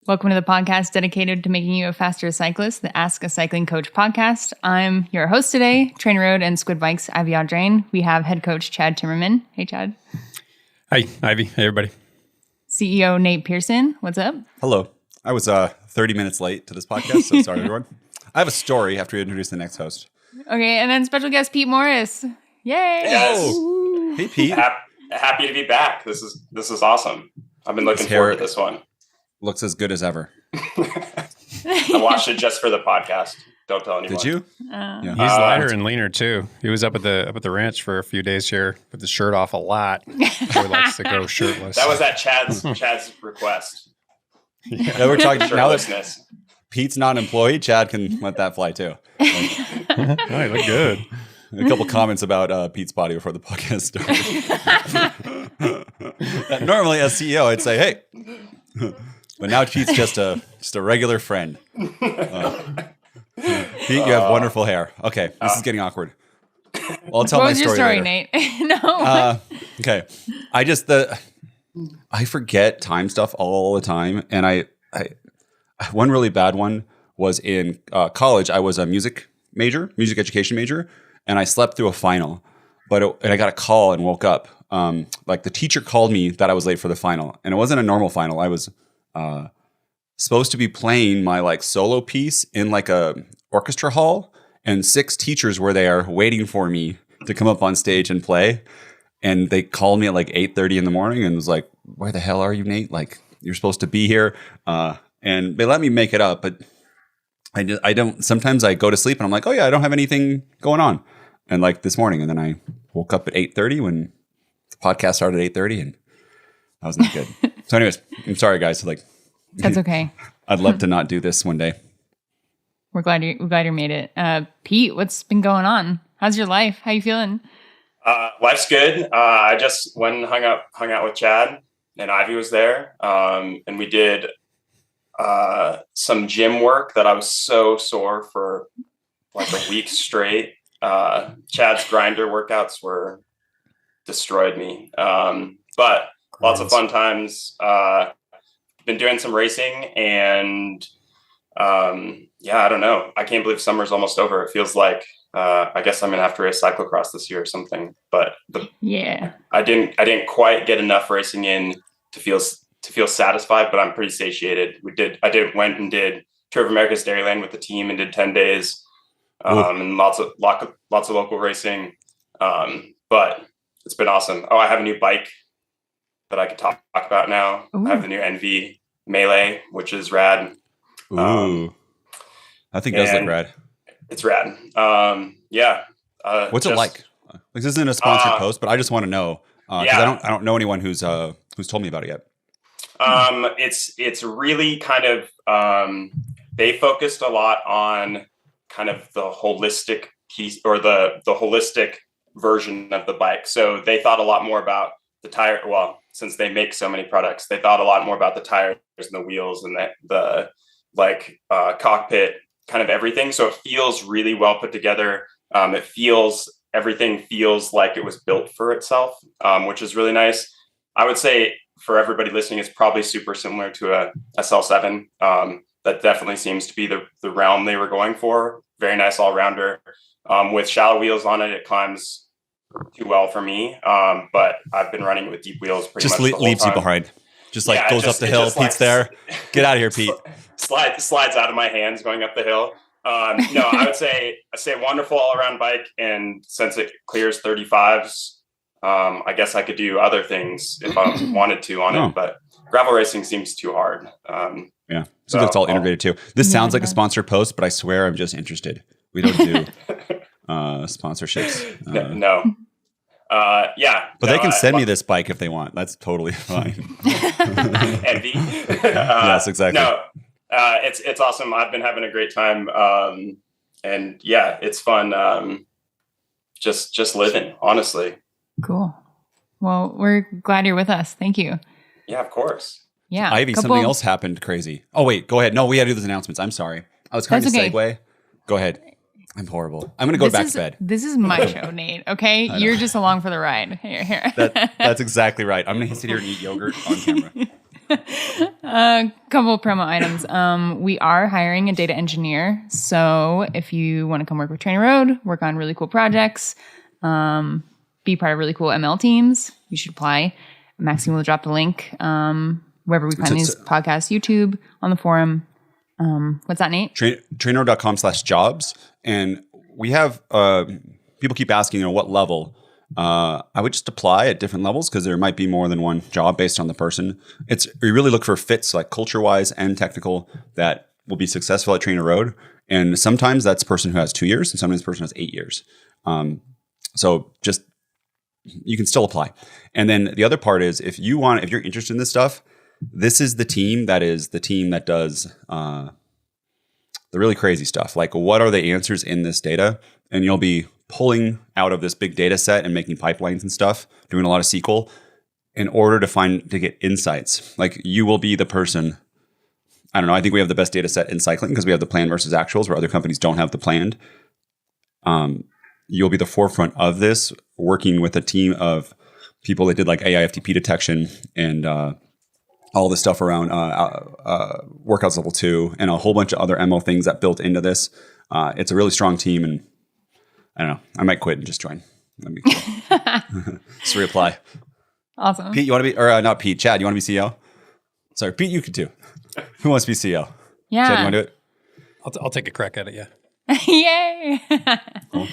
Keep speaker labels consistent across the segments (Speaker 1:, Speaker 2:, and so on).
Speaker 1: Welcome to the podcast dedicated to making you a faster cyclist, the Ask a Cycling Coach podcast. I'm your host today, TrainerRoad and Squid Bikes, Ivy Audrain. We have head coach Chad Timmerman. Hey, Chad.
Speaker 2: Hi, Ivy. Hey, everybody.
Speaker 1: CEO Nate Pearson. What's up?
Speaker 3: Hello. I was 30 minutes late to this podcast, so sorry, everyone. I have a story after we introduce the next host.
Speaker 1: Okay, and then special guest Pete Morris. Yay!
Speaker 3: Yes. Hey, Pete.
Speaker 4: Happy to be back. This is awesome. I've been looking forward to this one.
Speaker 3: Looks as good as ever.
Speaker 4: I watched it just for the podcast. Don't tell anyone.
Speaker 3: Did you?
Speaker 2: Yeah. He's lighter and leaner too. He was up at the ranch for a few days here with the shirt off a lot. He likes to go shirtless.
Speaker 4: That was at Chad's request.
Speaker 3: Yeah, we're talking now that
Speaker 4: Shirtlessness.
Speaker 3: Pete's not an employee. Chad can let that fly too.
Speaker 2: Oh, you look good.
Speaker 3: A couple comments about Pete's body before the podcast started. Normally, as CEO, I'd say, "Hey," but now Pete's just a regular friend. Pete, you have wonderful hair. Okay, this is getting awkward. I'll tell my story later.
Speaker 1: Nate? No.
Speaker 3: Okay, I forget time stuff all the time, and I one really bad one was in college. I was a music education major, and I slept through a final. And I got a call and woke up. Like the teacher called me that I was late for the final, and it wasn't a normal final. I was supposed to be playing my solo piece in a orchestra hall, and 6 teachers were there waiting for me to come up on stage and play. And they called me at 8:30 in the morning and was like, "Where the hell are you, Nate? You're supposed to be here." And they let me make it up, but I don't. Sometimes I go to sleep and I'm like, "Oh yeah, I don't have anything going on." And this morning, and then I woke up at 8:30 when the podcast started at 8:30, and that was not good. So, anyways, I'm sorry, guys.
Speaker 1: That's okay.
Speaker 3: I'd love to not do this one day.
Speaker 1: We're glad you made it. Pete, what's been going on? How's your life? How you feeling?
Speaker 4: Life's good. I just went and hung out with Chad, and Ivy was there, and we did some gym work that I was so sore for a week straight. Chad's grinder workouts destroyed me, but lots of fun times. Been doing some racing, and I don't know. I can't believe summer's almost over. It feels like I guess I'm gonna have to race cyclocross this year or something. But I didn't quite get enough racing in to feel satisfied, but I'm pretty satiated. Went and did Tour of America's Dairyland with the team and did 10 days, and lots of local racing. But it's been awesome. Oh, I have a new bike that I could talk about now. Ooh. I have the new NV Melee, which is rad.
Speaker 3: Ooh, I think does look rad.
Speaker 4: It's rad.
Speaker 3: What's it like? This isn't a sponsored post, but I just want to know because I don't know anyone who's told me about it yet.
Speaker 4: It's really kind of they focused a lot on kind of the holistic piece or the holistic version of the bike. So they thought a lot more about the tire. Well, since they make so many products, they thought a lot more about the tires and the wheels and the cockpit, kind of everything. So it feels really well put together. Everything feels like it was built for itself, which is really nice. I would say for everybody listening, it's probably super similar to a SL7. That definitely seems to be the realm they were going for. Very nice all-rounder. With shallow wheels on it, it climbs too well for me. But I've been running with deep wheels pretty much the whole time.
Speaker 3: Leaves you behind. Goes up the hill. Pete's there. Get out of here, Pete.
Speaker 4: Slides out of my hands going up the hill. No, I would say wonderful all-around bike. And since it clears 35s, I guess I could do other things if I wanted to on it. But gravel racing seems too hard.
Speaker 3: Yeah, so it's all integrated too. This sounds like a sponsored post, but I swear I'm just interested. We don't do sponsorships.
Speaker 4: No.
Speaker 3: But they can send me this bike if they want. That's totally fine.
Speaker 4: Envy.
Speaker 3: Yes, exactly.
Speaker 4: No, it's awesome. I've been having a great time. And yeah, it's fun. Just living, honestly.
Speaker 1: Cool. Well, we're glad you're with us. Thank you.
Speaker 4: Yeah, of course.
Speaker 1: Yeah.
Speaker 3: Ivy, something else happened crazy. Oh, wait, go ahead. No, we had to do those announcements. I'm sorry. I was trying to segue. Go ahead. I'm horrible. I'm going to go back to bed.
Speaker 1: This is my show, Nate. Okay? You're just along for the ride. Here.
Speaker 3: That's exactly right. I'm going to sit here and eat yogurt on camera.
Speaker 1: A couple of promo items. We are hiring a data engineer. So if you want to come work with TrainerRoad, work on really cool projects, be part of really cool ML teams, you should apply. Maxine will drop the link wherever we find these podcasts, YouTube, on the forum. What's that, Nate?
Speaker 3: TrainerRoad.com/jobs. And we have people keep asking, what level. I would just apply at different levels because there might be more than one job based on the person. We really look for fits like culture-wise and technical that will be successful at TrainerRoad. And sometimes that's a person who has 2 years and sometimes the person has 8 years. So just, you can still apply. And then the other part is if you're interested in this stuff, this is the team that does the really crazy stuff. Like, what are the answers in this data? And you'll be pulling out of this big data set and making pipelines and stuff, doing a lot of SQL in order to get insights. Like, you will be the person. I don't know. I think we have the best data set in cycling because we have the plan versus actuals where other companies don't have the planned. You'll be the forefront of this, working with a team of people that did like AI FTP detection and all the stuff around workouts level 2 and a whole bunch of other ML things that built into this. It's a really strong team, and I don't know. I might quit and just join. Let me just reapply.
Speaker 1: Awesome.
Speaker 3: Pete, you want to be, or not Pete, Chad, you want to be CEO? Sorry, Pete, you could too. Who wants to be CEO?
Speaker 1: Yeah.
Speaker 3: Chad, you want to do it?
Speaker 2: I'll take a crack at it, yeah.
Speaker 1: Yay.
Speaker 3: Cool.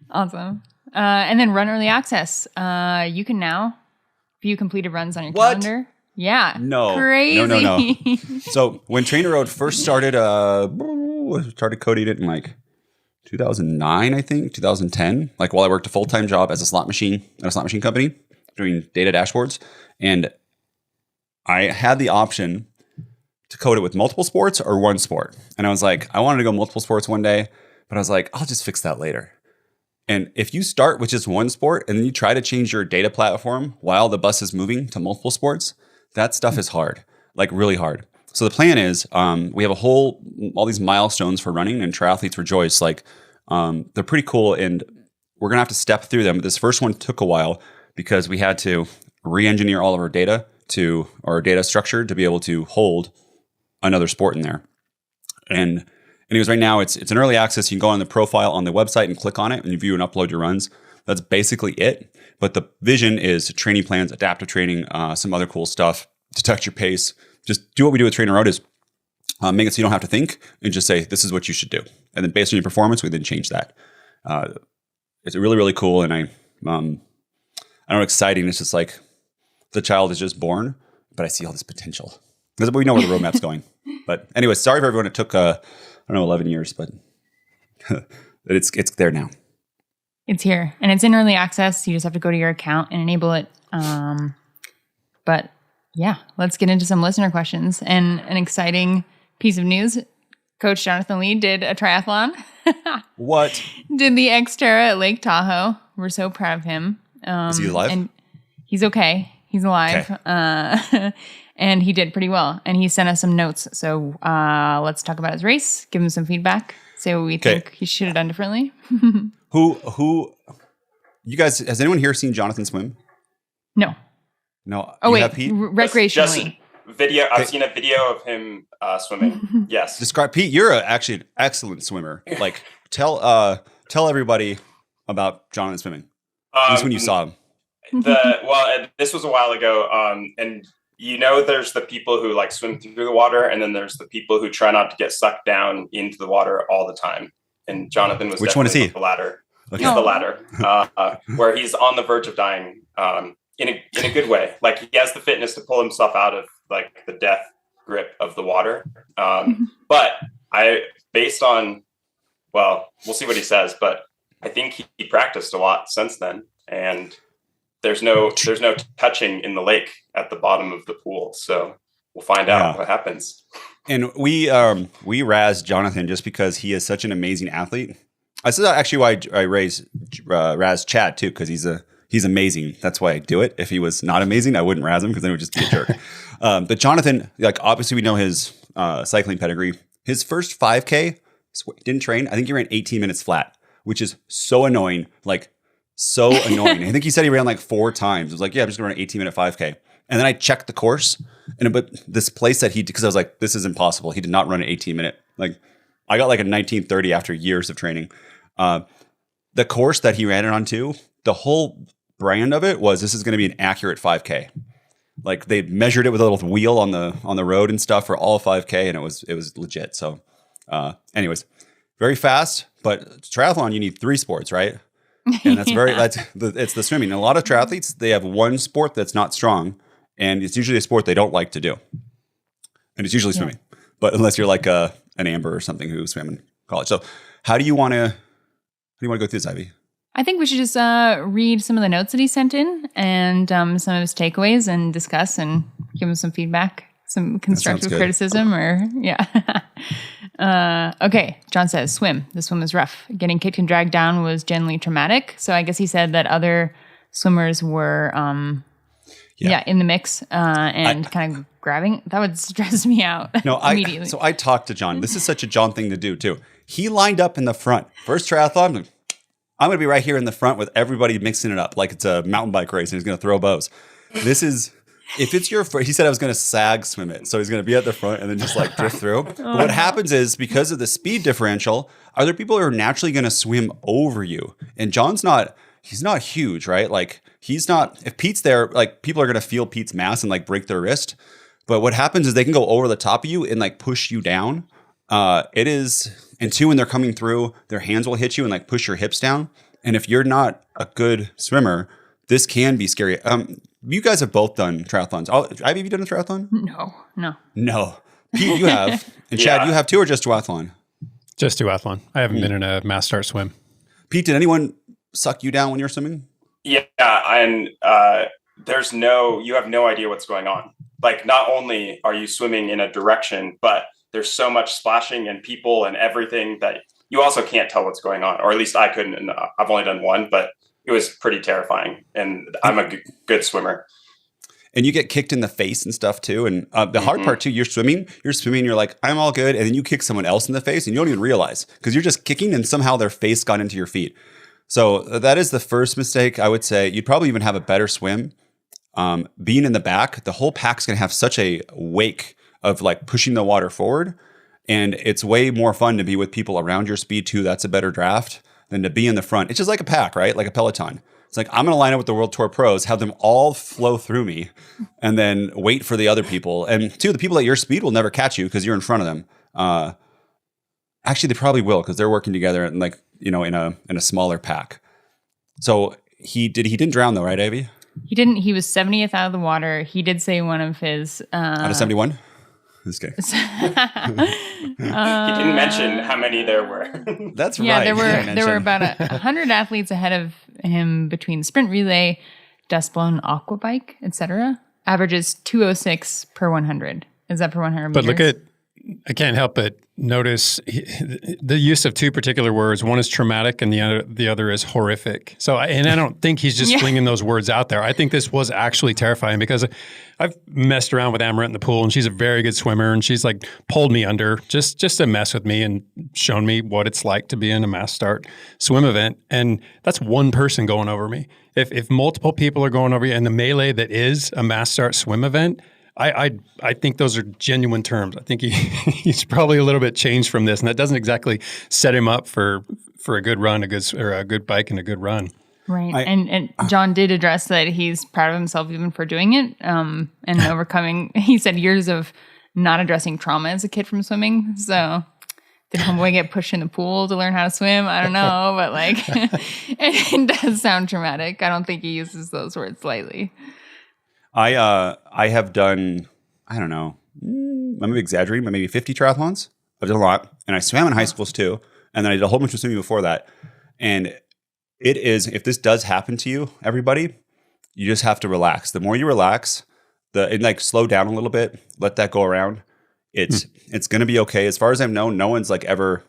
Speaker 1: Awesome. And then run early access. You can now view completed runs on your
Speaker 3: What?
Speaker 1: calendar. Yeah.
Speaker 3: No.
Speaker 1: Crazy.
Speaker 3: No. So when TrainerRoad first started coding it in like 2009, I think, 2010, like while I worked a full-time job as a slot machine at a slot machine company doing data dashboards. And I had the option to code it with multiple sports or one sport. And I was like, I wanted to go multiple sports one day, but I was like, I'll just fix that later. And if you start with just one sport and then you try to change your data platform while the bus is moving to multiple sports, that stuff is hard, like really hard. So the plan is we have all these milestones for running, and triathletes rejoice. Like they're pretty cool, and we're going to have to step through them. But this first one took a while because we had to re-engineer all of our data to our data structure to be able to hold another sport in there. And anyways, right now it's an early access. You can go on the profile on the website and click on it and you view and upload your runs. That's basically it. But the vision is training plans, adaptive training, some other cool stuff, detect your pace. Just do what we do with TrainerRoad is make it so you don't have to think and just say, this is what you should do. And then based on your performance, we then change that. It's really, really cool. And I don't know, exciting. It's just like the child is just born, but I see all this potential. Because we know where the roadmap's going. But anyway, sorry for everyone. It took, 11 years, but it's there now.
Speaker 1: It's here, and it's in early access. You just have to go to your account and enable it. But yeah, let's get into some listener questions. And an exciting piece of news: Coach Jonathan Lee did a triathlon.
Speaker 3: What?
Speaker 1: Did the XTERRA at Lake Tahoe. We're so proud of him.
Speaker 3: Is he alive?
Speaker 1: And he's okay. He's alive. Okay. And he did pretty well. And he sent us some notes. So let's talk about his race, give him some feedback, say what we think he should have done differently.
Speaker 3: Who, you guys, has anyone here seen Jonathan swim?
Speaker 1: No.
Speaker 3: No.
Speaker 1: Oh, wait,
Speaker 3: have Pete?
Speaker 1: recreationally.
Speaker 4: Video. I've seen a video of him swimming. Yes.
Speaker 3: Describe, Pete, you're actually an excellent swimmer. Like, tell everybody about Jonathan swimming. At least when you saw him.
Speaker 4: This was a while ago. And there's the people who like swim through the water, and then there's the people who try not to get sucked down into the water all the time. And Jonathan was
Speaker 3: Which one is he?
Speaker 4: The latter.
Speaker 3: Okay.
Speaker 4: He's the latter, where he's on the verge of dying in a good way. Like, he has the fitness to pull himself out of like the death grip of the water. But we'll see what he says, but I think he practiced a lot since then, and there's no touching in the lake at the bottom of the pool. So we'll find out what happens.
Speaker 3: And we razz Jonathan just because he is such an amazing athlete. This is actually why I razz Chad too, because he's amazing. That's why I do it. If he was not amazing, I wouldn't razz him because then it would just be a jerk. But Jonathan, like, obviously we know his cycling pedigree. His first 5K, didn't train. I think he ran 18 minutes flat, which is so annoying. Like, so annoying. I think he said he ran like 4 times. It was like, yeah, I'm just going to run an 18-minute 5K. And then I checked the course, but this place that because I was like, this is impossible. He did not run an 18-minute. Like, I got like a 19:30 after years of training. The course that he ran it onto, the whole brand of it was this is going to be an accurate 5K. Like, they measured it with a little wheel on the road and stuff for all 5K, and it was legit. So, anyways, very fast. But triathlon, you need 3 sports, right? And that's it's the swimming. And a lot of triathletes, they have one sport that's not strong, and it's usually a sport they don't like to do. And it's usually swimming. But unless you're like an Amber or something who swam in college. So how do you want to go through this, Ivy?
Speaker 1: I think we should just read some of the notes that he sent in and some of his takeaways and discuss and give him some feedback, some constructive criticism okay. John says, swim. The swim was rough. Getting kicked and dragged down was generally traumatic. So I guess he said that other swimmers were in the mix and kind of grabbing. That would stress me out immediately.
Speaker 3: So I talked to John. This is such a John thing to do too. He lined up in the front. First triathlon, I'm going to be right here in the front with everybody mixing it up like it's a mountain bike race and he's going to throw bows. This is, if it's your, he said I was going to sag swim it. So he's going to be at the front and then just like drift through. But what happens is because of the speed differential, other people are naturally going to swim over you. And John's he's not huge, right? Like if Pete's there, like people are going to feel Pete's mass and like break their wrist. But what happens is they can go over the top of you and like push you down. And two, when they're coming through, their hands will hit you and like push your hips down. And if you're not a good swimmer, this can be scary. You guys have both done triathlons. Ivy, have you done a triathlon?
Speaker 1: No.
Speaker 3: Pete, you have. And Chad, you have too, or just duathlon?
Speaker 2: Just duathlon. I haven't been in a mass start swim.
Speaker 3: Pete, did anyone suck you down when you were swimming?
Speaker 4: Yeah. And you have no idea what's going on. Like, not only are you swimming in a direction, but there's so much splashing and people and everything that you also can't tell what's going on, or at least I couldn't. And I've only done one, but it was pretty terrifying. And I'm a good swimmer.
Speaker 3: And you get kicked in the face and stuff too. And the hard part too, you're swimming, you're like, I'm all good. And then you kick someone else in the face and you don't even realize because you're just kicking and somehow their face got into your feet. So that is the first mistake. I would say you'd probably even have a better swim. Being in the back, the whole pack's going to have such a wake of like pushing the water forward. And it's way more fun to be with people around your speed too. That's a better draft than to be in the front. It's just like a pack, right? Like a Peloton. It's like, I'm going to line up with the World Tour pros, have them all flow through me and then wait for the other people. And two, the people at your speed will never catch you because you're in front of them. Actually, they probably will because they're working together and like, in a smaller pack. So he didn't drown though, right, Ivy?
Speaker 1: He didn't. He was 70th out of the water. He did say one of his...
Speaker 3: out of 71? This guy.
Speaker 4: He didn't mention how many there were.
Speaker 3: That's right.
Speaker 1: There were about 100 athletes ahead of him between sprint relay, dust blown aqua bike, etc. Averages 206 per 100. Is that per 100
Speaker 2: But
Speaker 1: meters?
Speaker 2: I can't help but notice the use of two particular words. One is traumatic and the other is horrific. So, and I don't think he's just flinging those words out there. I think this was actually terrifying because I've messed around with Amaret in the pool and she's a very good swimmer and she's like pulled me under just to mess with me and shown me what it's like to be in a mass start swim event. And that's one person going over me. If multiple people are going over you and the melee that is a mass start swim event, I think those are genuine terms. I think he's probably a little bit changed from this, and that doesn't exactly set him up for a good run, a good bike and a good run.
Speaker 1: Right. And John did address that he's proud of himself even for doing it and overcoming, he said, years of not addressing trauma as a kid from swimming. So did homeboy get pushed in the pool to learn how to swim? I don't know, but like it does sound traumatic. I don't think he uses those words lightly.
Speaker 3: I have done, I don't know, I'm maybe exaggerating, but maybe 50 triathlons. I've done a lot. And I swam in high schools too. And then I did a whole bunch of swimming before that. And it is, if this does happen to you, everybody, you just have to relax. The more you relax, and slow down a little bit, let that go around. It's going to be okay. As far as I've known, no one's like ever.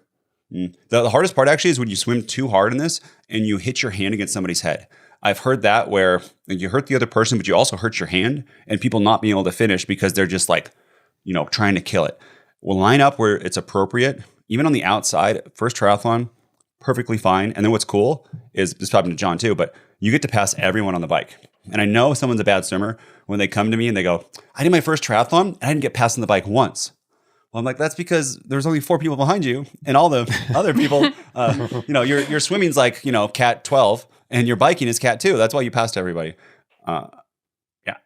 Speaker 3: The hardest part actually is when you swim too hard in this and you hit your hand against somebody's head. I've heard that where you hurt the other person, but you also hurt your hand and people not being able to finish because they're just like, trying to kill it. We'll line up where it's appropriate. Even on the outside, first triathlon, perfectly fine. And then what's cool is, this happened to John too, but you get to pass everyone on the bike. And I know someone's a bad swimmer when they come to me and they go, I did my first triathlon and I didn't get past on the bike once. Well, I'm like, that's because there's only 4 people behind you and all the other people, your swimming's like, cat 12 and your biking is cat 2. That's why you passed everybody.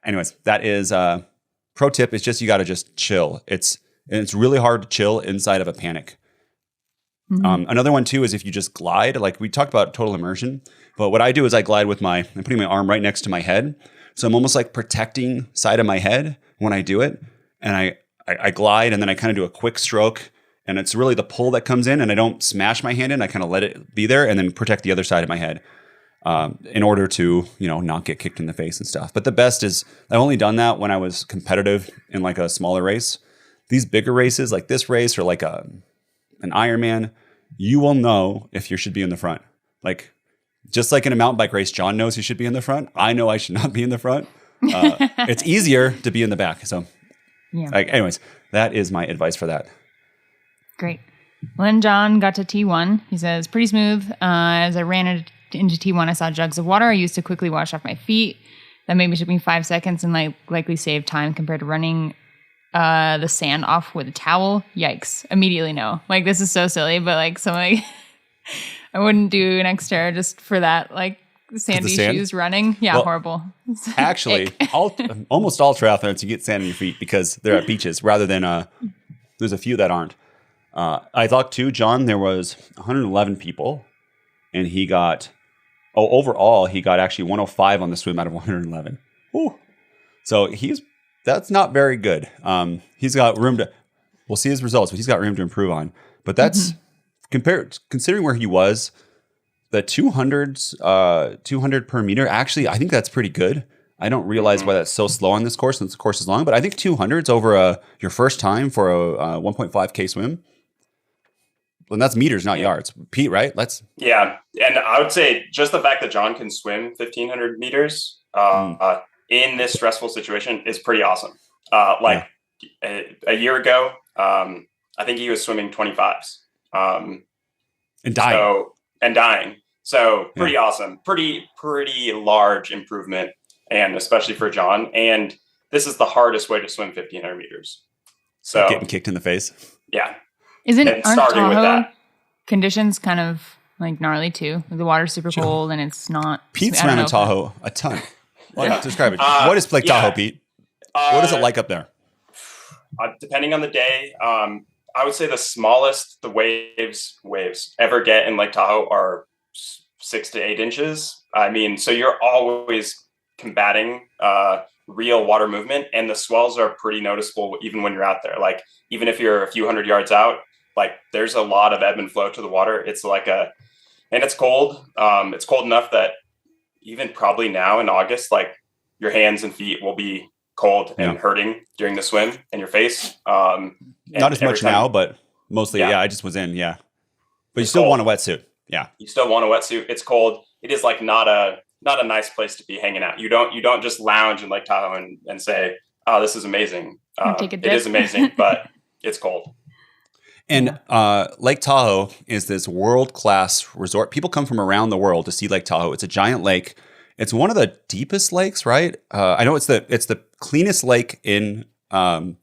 Speaker 3: Anyways, that is pro tip. It's just, you got to just chill. It's really hard to chill inside of a panic. Mm-hmm. Another one too is if you just glide, like we talked about total immersion, but what I do is I glide with I'm putting my arm right next to my head. So I'm almost like protecting side of my head when I do it. And I glide and then I kind of do a quick stroke and it's really the pull that comes in and I don't smash my hand in. I kind of let it be there and then protect the other side of my head in order to, not get kicked in the face and stuff. But the best is I've only done that when I was competitive in like a smaller race. These bigger races like this race or like an Ironman, you will know if you should be in the front. Like just like in a mountain bike race, John knows he should be in the front. I know I should not be in the front. It's easier to be in the back. So anyways, that is my advice for that.
Speaker 1: Great. Well, then John got to T1. He says, pretty smooth. As I ran into T1, I saw jugs of water I used to quickly wash off my feet. That maybe took me 5 seconds and likely saved time compared to running the sand off with a towel. Yikes. Immediately no. Like, this is so silly, but I wouldn't do an XTERRA just for that, sandy shoes running. Yeah, well, horrible.
Speaker 3: Actually, almost all triathletes, you get sand in your feet because they're at beaches rather than, there's a few that aren't. I thought too, John, there was 111 people and he got, overall, he got actually 105 on the swim out of 111. Ooh. So that's not very good. He's got room to, we'll see his results, but he's got room to improve on. But that's, considering where he was, the 200s, 200 per meter, actually, I think that's pretty good. I don't realize why that's so slow on this course since the course is long, but I think 200s over your first time for a 1.5K swim. And that's meters, not yards. Pete, right?
Speaker 4: Yeah. And I would say just the fact that John can swim 1,500 meters in this stressful situation is pretty awesome. A year ago, I think he was swimming 25s.
Speaker 3: And dying.
Speaker 4: So pretty awesome. Pretty large improvement. And especially for John. And this is the hardest way to swim 1,500 meters. So
Speaker 3: getting kicked in the face.
Speaker 4: Yeah.
Speaker 1: Aren't Tahoe conditions kind of gnarly too? The water's super cold and it's not.
Speaker 3: Pete swam in Tahoe a ton. Describe it. What is Lake Tahoe, Pete? What is it like up there?
Speaker 4: Depending on the day, I would say the smallest the waves ever get in Lake Tahoe are 6 to 8 inches. I mean, so you're always combating real water movement, and the swells are pretty noticeable even when you're out there. Like, even if you're a few hundred yards out, there's a lot of ebb and flow to the water. It's and it's cold. It's cold enough that even probably now in August, your hands and feet will be cold and hurting during the swim, and your face.
Speaker 3: Not as much now, but mostly, I just was in, But you still want a wetsuit. Yeah. You
Speaker 4: still want a wetsuit. It's cold. It is not a nice place to be hanging out. You don't just lounge in Lake Tahoe and say, oh, this is amazing. It is amazing, but it's cold.
Speaker 3: And Lake Tahoe is this world-class resort. People come from around the world to see Lake Tahoe. It's a giant lake. It's one of the deepest lakes, right? I know it's the cleanest lake in the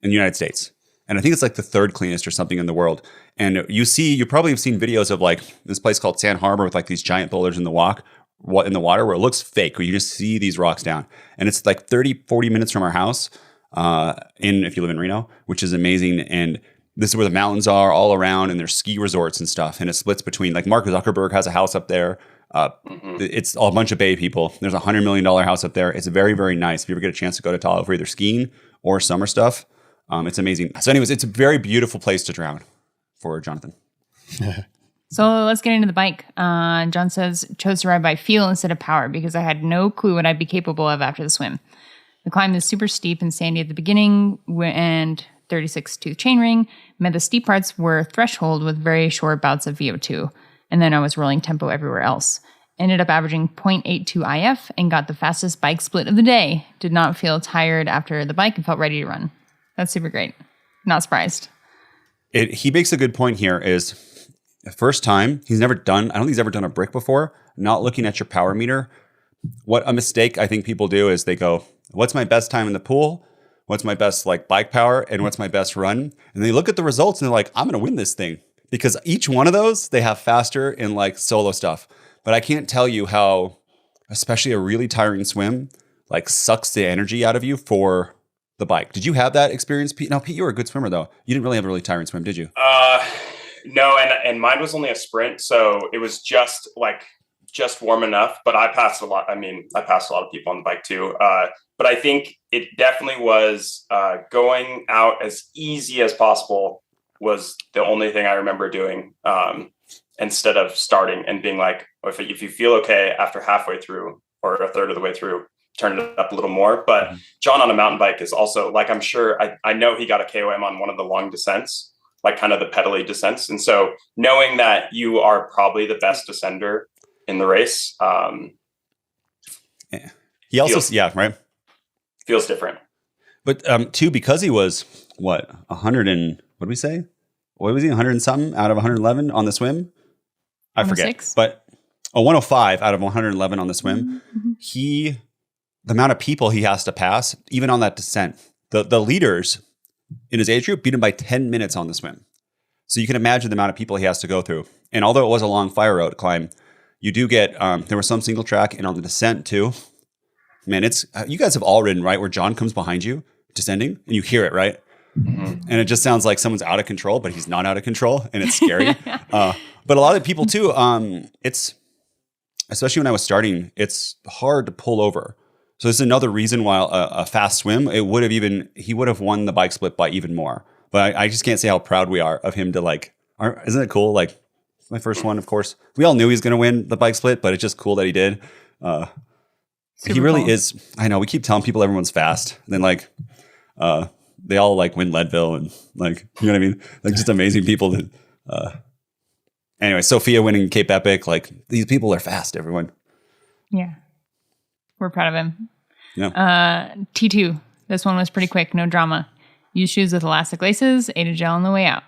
Speaker 3: United States. And I think it's the 3rd cleanest or something in the world. And you probably have seen videos of this place called Sand Harbor with these giant boulders in the water where it looks fake, where you just see these rocks down. And it's 30, 40 minutes from our house if you live in Reno, which is amazing. And this is where the mountains are all around, and there's ski resorts and stuff. And it splits between, Mark Zuckerberg has a house up there. It's a bunch of Bay people. There's a $100 million house up there. It's very, very nice. If you ever get a chance to go to Tahoe for either skiing or summer stuff, it's amazing. So anyways, it's a very beautiful place to drown for Jonathan.
Speaker 1: So let's get into the bike. John says, chose to ride by feel instead of power because I had no clue what I'd be capable of after the swim. The climb is super steep and sandy at the beginning and 36-tooth chainring meant the steep parts were threshold with very short bouts of VO2. And then I was rolling tempo everywhere else. Ended up averaging 0.82 IF and got the fastest bike split of the day. Did not feel tired after the bike and felt ready to run. That's super great. Not surprised.
Speaker 3: He makes a good point here is the first time, I don't think he's ever done a brick before, not looking at your power meter. what a mistake I think people do is they go, what's my best time in the pool? What's my best like bike power? And what's my best run? And they look at the results and they're like, I'm going to win this thing. Because each one of those, they have faster in like solo stuff. But I can't tell you how, especially a really tiring swim, like sucks the energy out of you for the bike. Did you have that experience, Pete? No, Pete, you were a good swimmer though. You didn't really have a really tiring swim, did you?
Speaker 4: No, and mine was only a sprint, so it was just warm enough. But I passed a lot. I mean, I passed a lot of people on the bike too. But I think it definitely was going out as easy as possible was the only thing I remember doing. Instead of starting and being like, if you feel okay after halfway through or a third of the way through, turn it up a little more. But John on a mountain bike is also like, I'm sure I know he got a KOM on one of the long descents, like kind of the pedally descents. And so knowing that you are probably the best descender in the race,
Speaker 3: he also, right.
Speaker 4: Feels different.
Speaker 3: But too, because he was 100 and what did we say? What was he? 100 and something out of 111 on the swim? I forget. But 105 out of 111 on the swim. Mm-hmm. The amount of people he has to pass, even on that descent, the leaders in his age group beat him by 10 minutes on the swim. So you can imagine the amount of people he has to go through. And although it was a long fire road climb, you do get, there was some single track and on the descent too. Man, you guys have all ridden, right? Where John comes behind you descending and you hear it, right? Mm-hmm. And it just sounds like someone's out of control, but he's not out of control and it's scary. But a lot of people too, it's, especially when I was starting, it's hard to pull over. So this is another reason why a fast swim, he would have won the bike split by even more. But I just can't say how proud we are of him to like, isn't it cool? Like my first one, of course, we all knew he was going to win the bike split, but it's just cool that he did. He really is. I know we keep telling people everyone's fast. And then like, they all like win Leadville and like, you know what I mean? Like just amazing people that, anyway, Sophia winning Cape Epic, like these people are fast, everyone.
Speaker 1: Yeah. We're proud of him.
Speaker 3: Yeah.
Speaker 1: T2. This one was pretty quick. No drama. Use shoes with elastic laces. Ate a gel on the way out.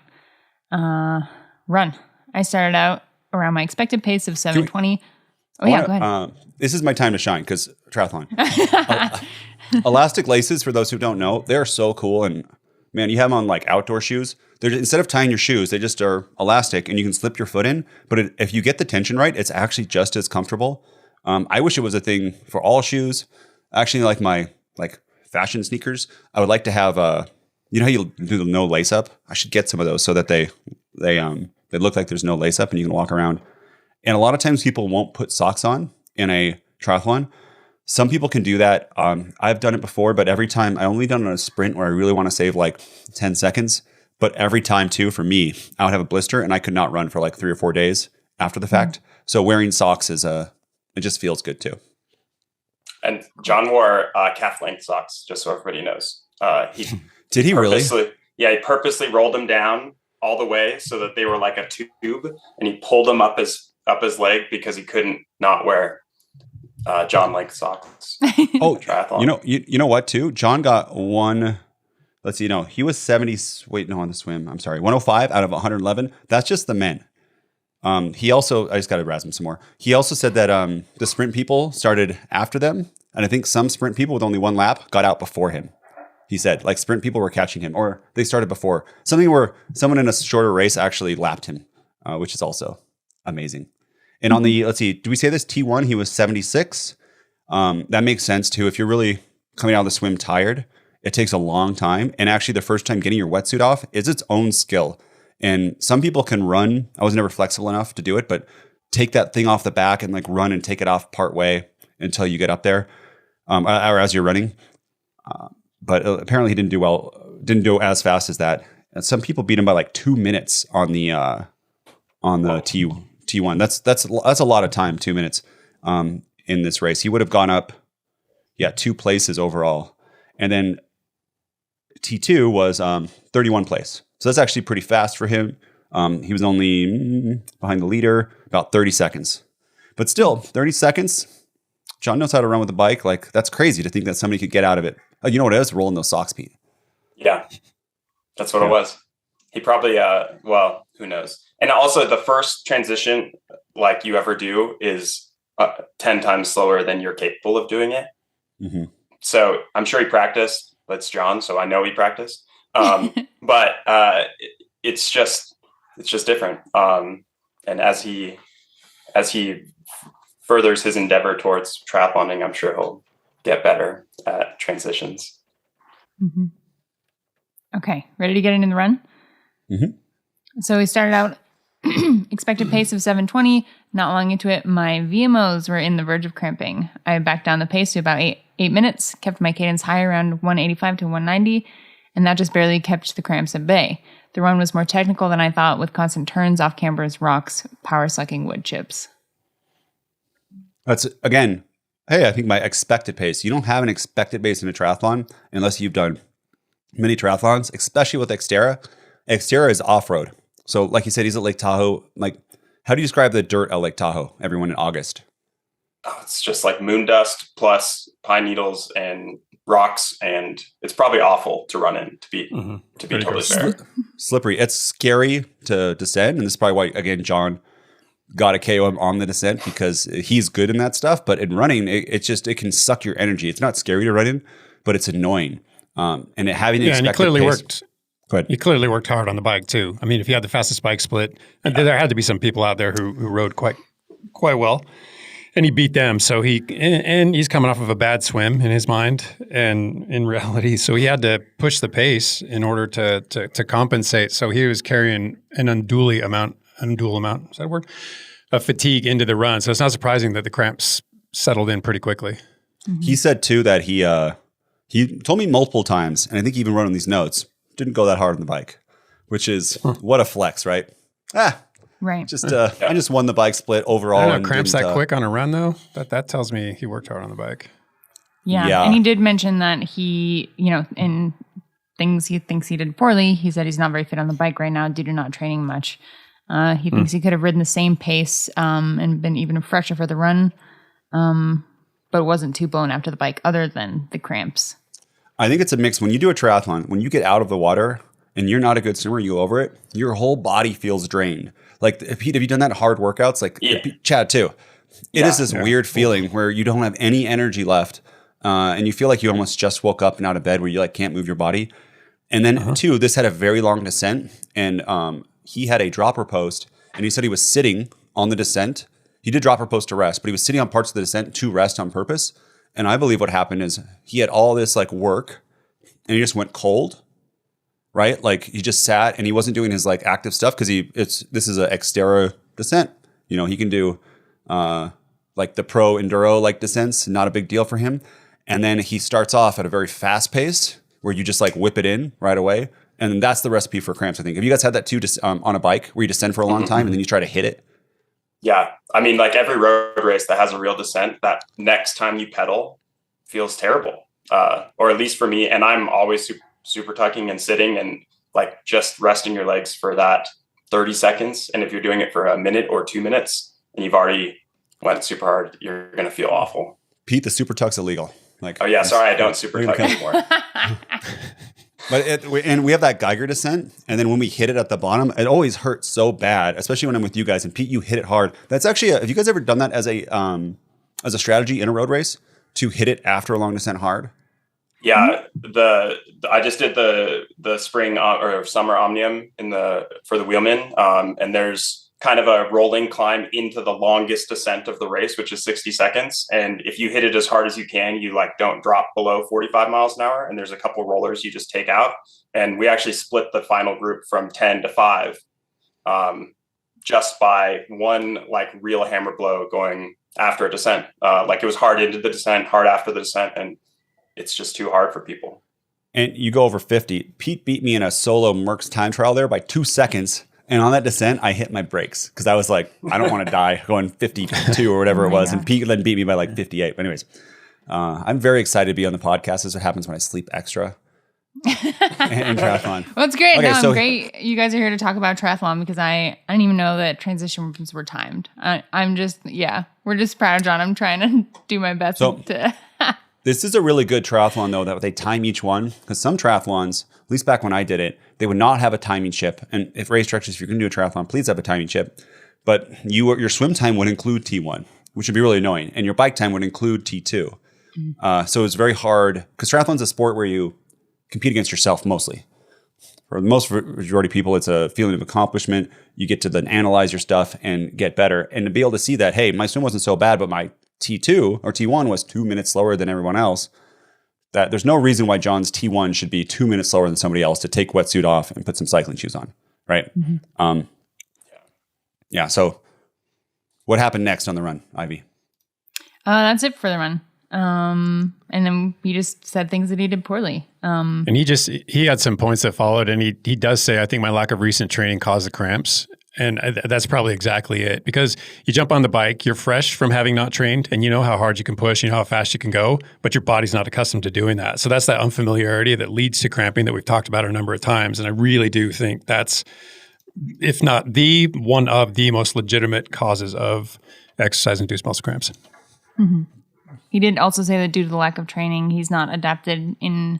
Speaker 1: Run. I started out around my expected pace of 7:20. Go ahead.
Speaker 3: This is my time to shine because triathlon. Elastic laces, for those who don't know, they're so cool. And man, you have them on like outdoor shoes. Instead of tying your shoes, they just are elastic and you can slip your foot in. But if you get the tension right, it's actually just as comfortable. I wish it was a thing for all shoes. Actually, like my fashion sneakers, I would like to have you know how you do the no lace up? I should get some of those so that they look like there's no lace up and you can walk around. And a lot of times people won't put socks on in a triathlon. Some people can do that. I've done it before, but every time I only done it on a sprint where I really want to save like 10 seconds. But every time too, for me, I would have a blister and I could not run for like 3 or 4 days after the fact. So wearing socks it just feels good too.
Speaker 4: And John wore calf length socks, just so everybody knows.
Speaker 3: Did he really?
Speaker 4: Yeah, he purposely rolled them down all the way so that they were like a tube, and he pulled them up his leg because he couldn't not wear John length socks.
Speaker 3: Oh,
Speaker 4: triathlon.
Speaker 3: You know what too? John got one. Let's see. No, he was 70. Wait, no, on the swim. I'm sorry, 105 out of 111. That's just the men. He also, I just got to razz him some more. He also said that the sprint people started after them. And I think some sprint people with only one lap got out before him. He said like sprint people were catching him or they started before. Something where someone in a shorter race actually lapped him, which is also amazing. And on the, let's see, do we say this T1? He was 76. That makes sense too. If you're really coming out of the swim tired, it takes a long time. And actually the first time getting your wetsuit off is its own skill. And some people can run. I was never flexible enough to do it, but take that thing off the back and like run and take it off part way until you get up there, or as you're running. But apparently he didn't do as fast as that. And some people beat him by like 2 minutes on the T1. That's a lot of time, 2 minutes in this race. He would have gone up, 2 places overall. And then T2 was 31 place. So that's actually pretty fast for him. He was only behind the leader about 30 seconds. But still, 30 seconds, John knows how to run with a bike. Like, that's crazy to think that somebody could get out of it. Oh, you know what it is? Rolling those socks, Pete.
Speaker 4: Yeah, that's what it was. He probably, who knows? And also the first transition like you ever do is 10 times slower than you're capable of doing it.
Speaker 3: Mm-hmm.
Speaker 4: So I'm sure he practiced. That's John, so I know he practiced. But it's just different. And as he furthers his endeavor towards triathloning, I'm sure he'll get better at transitions.
Speaker 1: Mm-hmm. Okay, ready to get into the run?
Speaker 3: Mm-hmm.
Speaker 1: So we started out expected pace of 7:20. Not long into it, my VMOs were in the verge of cramping. I backed down the pace to about eight minutes, kept my cadence high around 185 to 190, and that just barely kept the cramps at bay. The run was more technical than I thought, with constant turns, off cambers, rocks, power sucking wood chips.
Speaker 3: That's, again, hey, I think my expected pace. You don't have an expected pace in a triathlon unless you've done many triathlons, especially with XTERRA. XTERRA is off-road. So like you said, he's at Lake Tahoe. Like, how do you describe the dirt at Lake Tahoe, everyone, in August?
Speaker 4: Oh, it's just like moon dust plus pine needles and rocks, and it's probably awful to run in, to be totally fair.
Speaker 3: Slippery. It's scary to descend, and this is probably why, again, John got a KO on the descent, because he's good in that stuff. But in running, it can suck your energy. It's not scary to run in, but it's annoying. And having an expected
Speaker 2: and you clearly
Speaker 3: pace,
Speaker 2: worked. You clearly worked hard on the bike too. I mean, if you had the fastest bike split, there had to be some people out there who rode quite well, and he beat them. So he's coming off of a bad swim in his mind and in reality. So he had to push the pace in order to compensate. So he was carrying an undue amount, is that a word? Of fatigue into the run. So it's not surprising that the cramps settled in pretty quickly.
Speaker 3: Mm-hmm. He said too that he told me multiple times, and I think he even wrote on these notes, didn't go that hard on the bike, which is what a flex, right?
Speaker 1: Right.
Speaker 3: I just won the bike split overall.
Speaker 2: I don't know, cramps that quick on a run though. That tells me he worked hard on the bike.
Speaker 1: Yeah. And he did mention that he, in things he thinks he did poorly, he said he's not very fit on the bike right now due to not training much. He thinks he could have ridden the same pace and been even fresher for the run, but wasn't too blown after the bike other than the cramps.
Speaker 3: I think it's a mix. When you do a triathlon, when you get out of the water and you're not a good swimmer, you go over it, your whole body feels drained. Like, Pete, have you done that hard workouts? Like Chad too. It is this weird feeling where you don't have any energy left, and you feel like you almost just woke up and out of bed, where you can't move your body. And then two, this had a very long descent, and he had a dropper post, and he said he was sitting on the descent. He did dropper post to rest, but he was sitting on parts of the descent to rest on purpose. And I believe what happened is he had all this work, and he just went cold, right? Like, he just sat and he wasn't doing his active stuff, because this is a XTERRA descent. He can do the pro enduro descents, not a big deal for him. And then he starts off at a very fast pace where you just whip it in right away. And that's the recipe for cramps, I think. Have you guys had that too, on a bike, where you descend for a long time and then you try to hit it?
Speaker 4: Yeah. I mean, every road race that has a real descent, that next time you pedal feels terrible. Or at least for me. And I'm always super tucking and sitting and just resting your legs for that 30 seconds. And if you're doing it for a minute or 2 minutes and you've already went super hard, you're going to feel awful.
Speaker 3: Pete, the super tuck's illegal.
Speaker 4: Oh yeah. Sorry. I don't super tuck anymore.
Speaker 3: But we have that Geiger descent, and then when we hit it at the bottom, it always hurts so bad, especially when I'm with you guys. And Pete, you hit it hard. That's actually have you guys ever done that as a strategy in a road race, to hit it after a long descent hard?
Speaker 4: Yeah, I just did the spring or summer Omnium for the wheelman, and there's kind of a rolling climb into the longest descent of the race, which is 60 seconds. And if you hit it as hard as you can, you don't drop below 45 miles an hour. And there's a couple rollers you just take out. And we actually split the final group from 10 to 5, just by one real hammer blow going after a descent. It was hard into the descent, hard after the descent, and it's just too hard for people.
Speaker 3: And you go over 50. Pete beat me in a solo Merckx time trial there by 2 seconds. And on that descent, I hit my brakes, because I was like, I don't want to die going 52 or whatever it was. God. And Pete then beat me by 58. But anyways, I'm very excited to be on the podcast. This is what happens when I sleep extra and triathlon.
Speaker 1: Well, it's great. Okay, I'm great. You guys are here to talk about triathlon, because I didn't even know that transitions were timed. I'm just, we're just proud of John. I'm trying to do my best to...
Speaker 3: This is a really good triathlon, though, that they time each one, because some triathlons, at least back when I did it, they would not have a timing chip. And if race directors, if you're going to do a triathlon, please have a timing chip. But your swim time would include T1. which would be really annoying. And your bike time would include T2. So it's very hard because triathlon's a sport where you compete against yourself mostly. For the most majority of people, it's a feeling of accomplishment. You get to then analyze your stuff and get better. And to be able to see that, hey, my swim wasn't so bad, but my T2 or T1 was 2 minutes slower than everyone else. That there's no reason why John's T1 should be 2 minutes slower than somebody else to take wetsuit off and put some cycling shoes on, right? Yeah. So what happened next on the run, Ivy?
Speaker 1: That's it for the run. And then he just said things that he did poorly.
Speaker 2: And he had some points that followed, and he does say, I think my lack of recent training caused the cramps. And that's probably exactly it, because you jump on the bike, you're fresh from having not trained, and you know how hard you can push, you know how fast you can go, but your body's not accustomed to doing that. So that's that unfamiliarity that leads to cramping that we've talked about a number of times. And I really do think that's, if not one of the most legitimate causes of exercise-induced muscle cramps.
Speaker 1: Mm-hmm. He did also say that due to the lack of training, he's not adapted in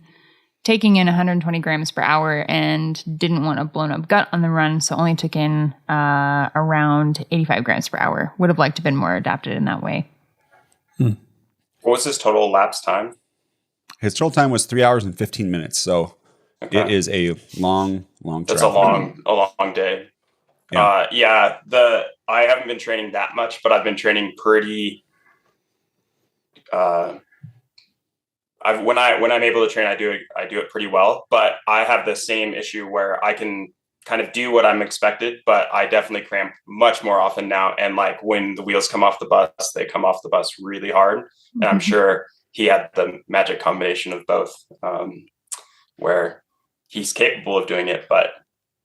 Speaker 1: taking in 120 grams per hour and didn't want a blown up gut on the run. So only took in around 85 grams per hour. Would have liked to have been more adapted in that way.
Speaker 4: What was his total lapse time?
Speaker 3: His total time was 3 hours and 15 minutes. So it is a long
Speaker 4: That's
Speaker 3: triathlon.
Speaker 4: a long day.
Speaker 3: Yeah.
Speaker 4: I haven't been training that much, but I've been training pretty. When I'm able to train, I do it pretty well, but I have the same issue where I can kind of do what I'm expected, but I definitely cramp much more often now. And like when the wheels come off the bus, they come off the bus really hard. And I'm sure he had the magic combination of both, where he's capable of doing it, but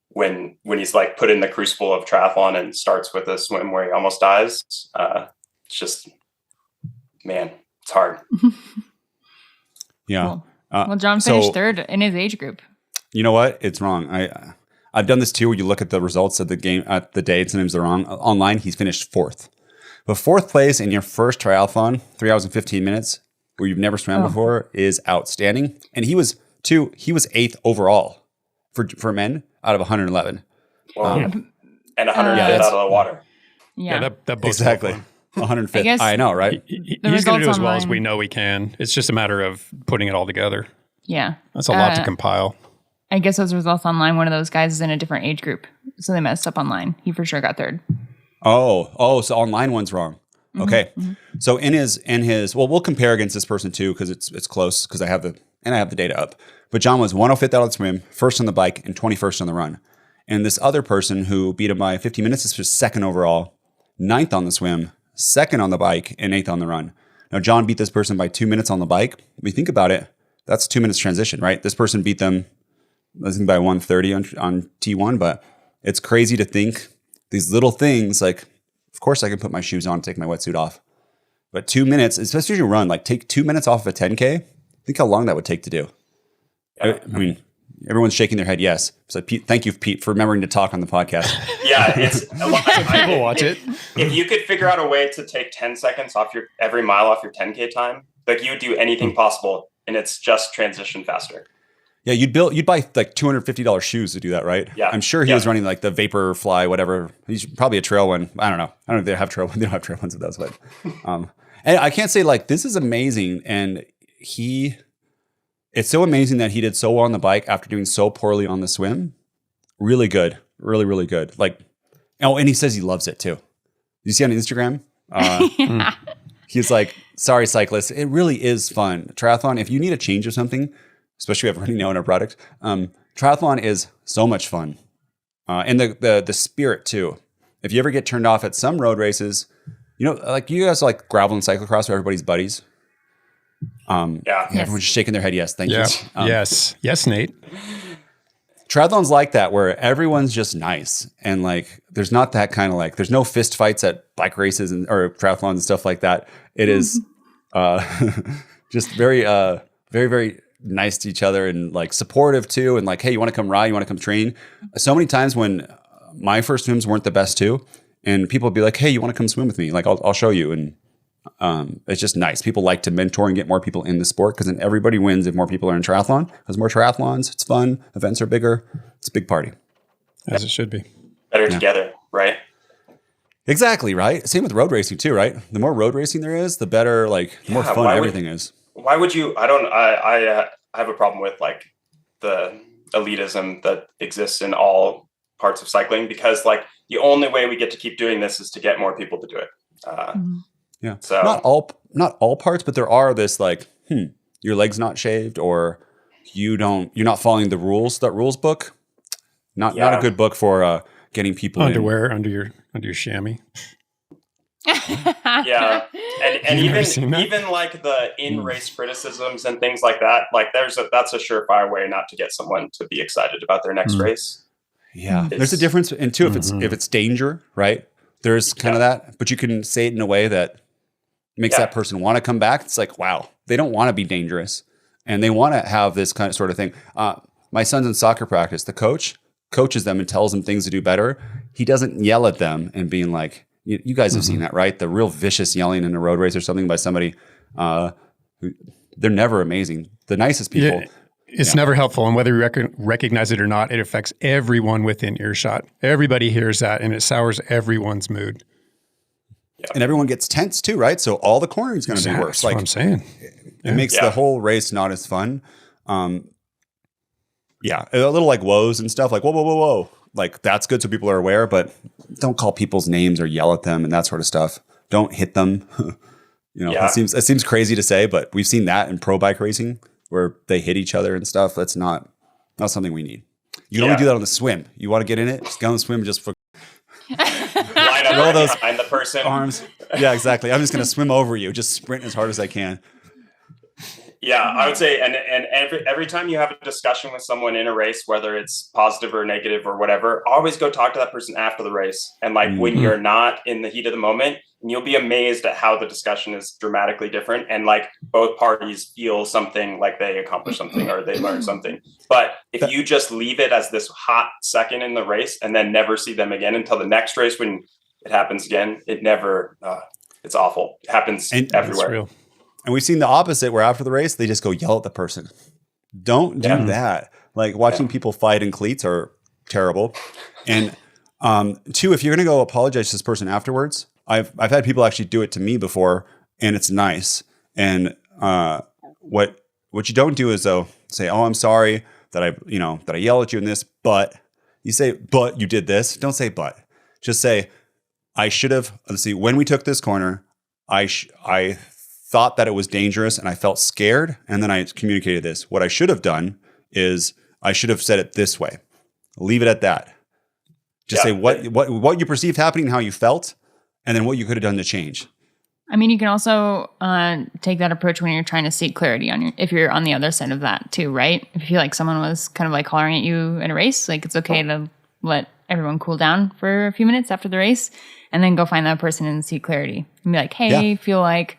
Speaker 4: when he's like put in the crucible of triathlon and starts with a swim where he almost dies, it's just, man, it's hard.
Speaker 3: Yeah.
Speaker 1: Cool. Well, John finished third in his age group.
Speaker 3: You know what? It's wrong. I've done this too, where you look at the results of the game at the day, and sometimes they're wrong. Online, he's finished fourth. But fourth place in your first triathlon, 3 hours and 15 minutes, where you've never swam before, is outstanding. And he was eighth overall for men out of 111.
Speaker 4: Wow. And 105 out of the water.
Speaker 1: Yeah,
Speaker 2: that both
Speaker 3: exactly. 105th. I know, right?
Speaker 2: He's going to do as well as we know he can. It's just a matter of putting it all together.
Speaker 1: Yeah.
Speaker 2: That's a lot to compile.
Speaker 1: I guess those results online, one of those guys is in a different age group. So they messed up online. He for sure got third.
Speaker 3: Oh, so online one's wrong. Okay. So in his, well, we'll compare against this person too, because it's close, because I have the data up. But John was 105th out of the swim, first on the bike, and 21st on the run. And this other person who beat him by 15 minutes is just second overall, 9th on the swim, second on the bike, and 8th on the run. Now, John beat this person by 2 minutes on the bike. When you think about it, that's 2 minutes transition, right? This person beat them, I think, by 130 on T1, but it's crazy to think these little things, like, of course I can put my shoes on, take my wetsuit off. But 2 minutes, especially if you run, like take 2 minutes off of a 10K, think how long that would take to do. I mean, everyone's shaking their head yes. So Pete, thank you, Pete, for remembering to talk on the podcast.
Speaker 4: Yeah, it's
Speaker 2: people watch it.
Speaker 4: If you could figure out a way to take 10 seconds off every mile off your 10K time, like you would do anything possible, and it's just transition faster.
Speaker 3: Yeah, you'd buy like $250 shoes to do that, right?
Speaker 4: Yeah.
Speaker 3: I'm sure he was running like the Vaporfly, whatever. He's probably a trail one. I don't know. I don't know if they have trail. They don't have trail ones with those, but and I can't say like this is amazing. And it's so amazing that he did so well on the bike after doing so poorly on the swim. Really good, really, really good. Like, and he says he loves it too. You see on Instagram? He's like, sorry, cyclists. It really is fun. Triathlon, if you need a change or something, especially if we're running now in our product, triathlon is so much fun. And the spirit too. If you ever get turned off at some road races, you know, like you guys like gravel and cyclocross where everybody's buddies. Everyone's just shaking their head. Yes. Thank you.
Speaker 2: Yes, Nate.
Speaker 3: Triathlon's like that, where everyone's just nice. And like, there's not that kind of like, there's no fist fights at bike races or triathlons and stuff like that. It is just very, very, very nice to each other and like supportive too. And like, hey, you want to come ride? You want to come train? So many times when my first swims weren't the best too, and people would be like, hey, you want to come swim with me? Like, I'll show you. And it's just nice. People like to mentor and get more people in the sport, because then everybody wins if more people are in triathlon. There's more triathlons. It's fun. Events are bigger. It's a big party.
Speaker 2: As it should be.
Speaker 4: Better together, right?
Speaker 3: Exactly, right? Same with road racing too, right? The more road racing there is, the better, like, the more fun everything is.
Speaker 4: Why would you? I have a problem with like the elitism that exists in all parts of cycling, because like the only way we get to keep doing this is to get more people to do it.
Speaker 3: Yeah.
Speaker 4: So
Speaker 3: not all parts, but there are this like, your leg's not shaved, or you're not following the rules, that rules book. Not a good book for getting people
Speaker 2: underwear under your chamois.
Speaker 4: Yeah, and even like the in-race criticisms and things like that, like that's a surefire way not to get someone to be excited about their next race.
Speaker 3: Yeah, there's a difference in too, if it's danger, right? There's kind of that, but you can say it in a way that makes that person want to come back. It's like, wow, they don't want to be dangerous, and they want to have this kind of sort of thing. My son's in soccer practice. The coach coaches them and tells them things to do better. He doesn't yell at them and being like, you guys have seen that, right? The real vicious yelling in a road race or something by somebody. They're never amazing. The nicest people.
Speaker 2: Yeah, it's never helpful. And whether you recognize it or not, it affects everyone within earshot. Everybody hears that, and it sours everyone's mood.
Speaker 3: And everyone gets tense too, right? So all the cornering is going to be worse.
Speaker 2: That's what I'm saying.
Speaker 3: It makes the whole race not as fun. A little like woes and stuff, like whoa. Like that's good so people are aware, but don't call people's names or yell at them and that sort of stuff. Don't hit them. It seems crazy to say, but we've seen that in pro bike racing where they hit each other and stuff. That's not something we need. You can only do that on the swim. You want to get in it, just go on the swim, just for
Speaker 4: line up those behind the person
Speaker 3: arms. Yeah, exactly. I'm just going to swim over you, just sprint as hard as I can.
Speaker 4: Yeah, I would say, and every time you have a discussion with someone in a race, whether it's positive or negative or whatever, always go talk to that person after the race. And like when you're not in the heat of the moment, and you'll be amazed at how the discussion is dramatically different. And like both parties feel something, like they accomplished something or they learned something. But if you just leave it as this hot second in the race and then never see them again until the next race, when it happens again, it never, it's awful. It happens everywhere.
Speaker 3: And we've seen the opposite, where after the race, they just go yell at the person. Don't do that. Like watching people fight in cleats are terrible. And two, if you're going to go apologize to this person afterwards, I've had people actually do it to me before, and it's nice. And what you don't do is though say, "Oh, I'm sorry that I yell at you in this," but you say, "But you did this." Don't say "but." Just say, "I should have." Let's see. When we took this corner, I thought that it was dangerous and I felt scared. And then I communicated this. What I should have done is I should have said it this way. Leave it at that. Just say what you perceived happening, how you felt, and then what you could have done to change.
Speaker 1: I mean, you can also take that approach when you're trying to seek clarity if you're on the other side of that too, right? If you feel like someone was kind of like hollering at you in a race, like it's okay to let everyone cool down for a few minutes after the race and then go find that person and seek clarity and be like, hey, I feel like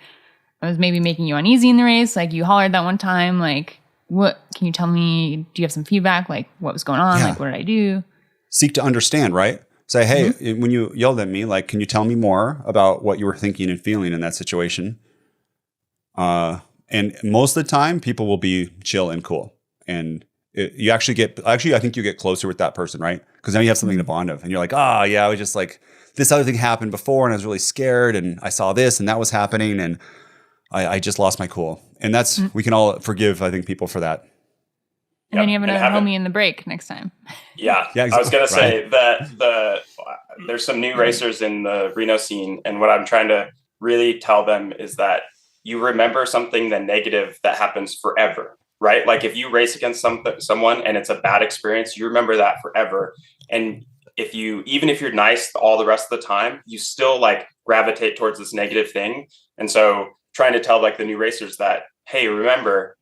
Speaker 1: I was maybe making you uneasy in the race. Like you hollered that one time. Like, what can you tell me? Do you have some feedback? Like what was going on? Like, what did I do? Seek
Speaker 3: to understand, right? Say, hey, when you yelled at me, like, can you tell me more about what you were thinking and feeling in that situation? And most of the time, people will be chill and cool. And I think you get closer with that person, right? Because now you have something to bond of. And you're like, I was just like, this other thing happened before and I was really scared and I saw this and that was happening and I just lost my cool. And that's, we can all forgive, I think, people for that.
Speaker 1: And then you have another homie in the break next time.
Speaker 4: Yeah, exactly. I was going to say that there's some new racers in the Reno scene. And what I'm trying to really tell them is that you remember something that negative that happens forever, right? Like if you race against someone and it's a bad experience, you remember that forever. And even if you're nice all the rest of the time, you still like gravitate towards this negative thing. And so trying to tell like the new racers that, hey, remember,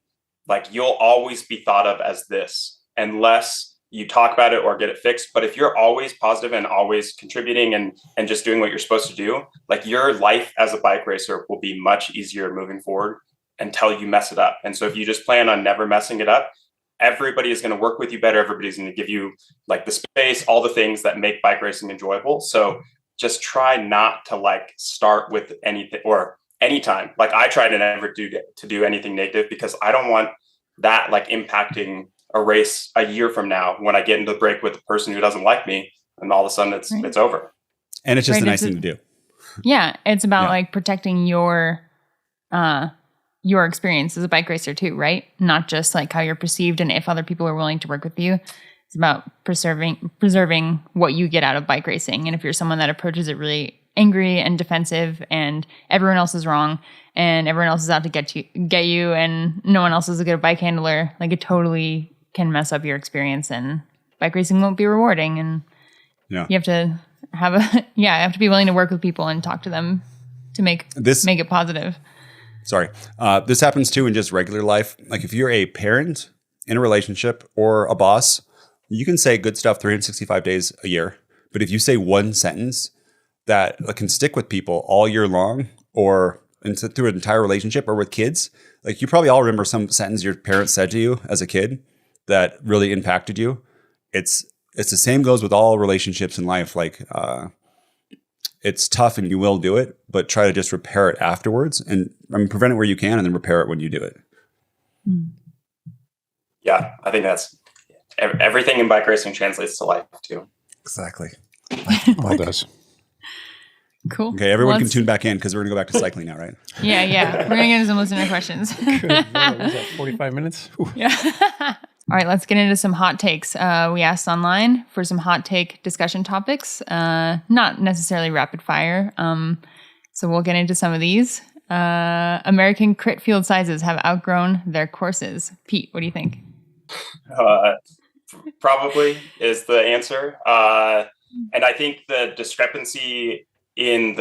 Speaker 4: like you'll always be thought of as this unless you talk about it or get it fixed. But if you're always positive and always contributing and just doing what you're supposed to do, like your life as a bike racer will be much easier moving forward until you mess it up. And so if you just plan on never messing it up, everybody is going to work with you better. Everybody's going to give you like the space, all the things that make bike racing enjoyable. So just try not to like start with anything or anytime. Like I try to never do anything negative because I don't want that like impacting a race a year from now when I get into the break with the person who doesn't like me and all of a sudden it's over.
Speaker 3: And it's just
Speaker 1: Right,
Speaker 3: a nice
Speaker 1: it's
Speaker 3: thing to do.
Speaker 1: Yeah, it's about
Speaker 3: Yeah.
Speaker 1: like protecting your experience as a bike racer too, right? Not just like how you're perceived and if other people are willing to work with you. It's about preserving what you get out of bike racing. And if you're someone that approaches it really angry and defensive and everyone else is wrong and everyone else is out to get you and no one else is a good bike handler, like it totally can mess up your experience and bike racing won't be rewarding. And
Speaker 3: Yeah.
Speaker 1: you have to have to be willing to work with people and talk to them to make it positive.
Speaker 3: Sorry. This happens too in just regular life. Like if you're a parent in a relationship or a boss, you can say good stuff 365 days a year. But if you say one sentence that can stick with people all year long or through an entire relationship or with kids, like you probably all remember some sentence your parents said to you as a kid that really impacted you. It's the same goes with all relationships in life. Like it's tough and you will do it, but try to just repair it afterwards and prevent it where you can and then repair it when you do it.
Speaker 4: Yeah, I think that's everything in bike racing translates to life too.
Speaker 3: Exactly.
Speaker 2: All does.
Speaker 1: Cool.
Speaker 3: Okay, everyone can tune back in because we're going to go back to cycling now, right?
Speaker 1: Yeah. We're going to get into some listener questions.
Speaker 2: Good. What was that, 45 minutes? Ooh.
Speaker 1: Yeah. All right, let's get into some hot takes. We asked online for some hot take discussion topics, not necessarily rapid fire. So we'll get into some of these. American crit field sizes have outgrown their courses. Pete, what do you think?
Speaker 4: Probably is the answer. And I think the discrepancy in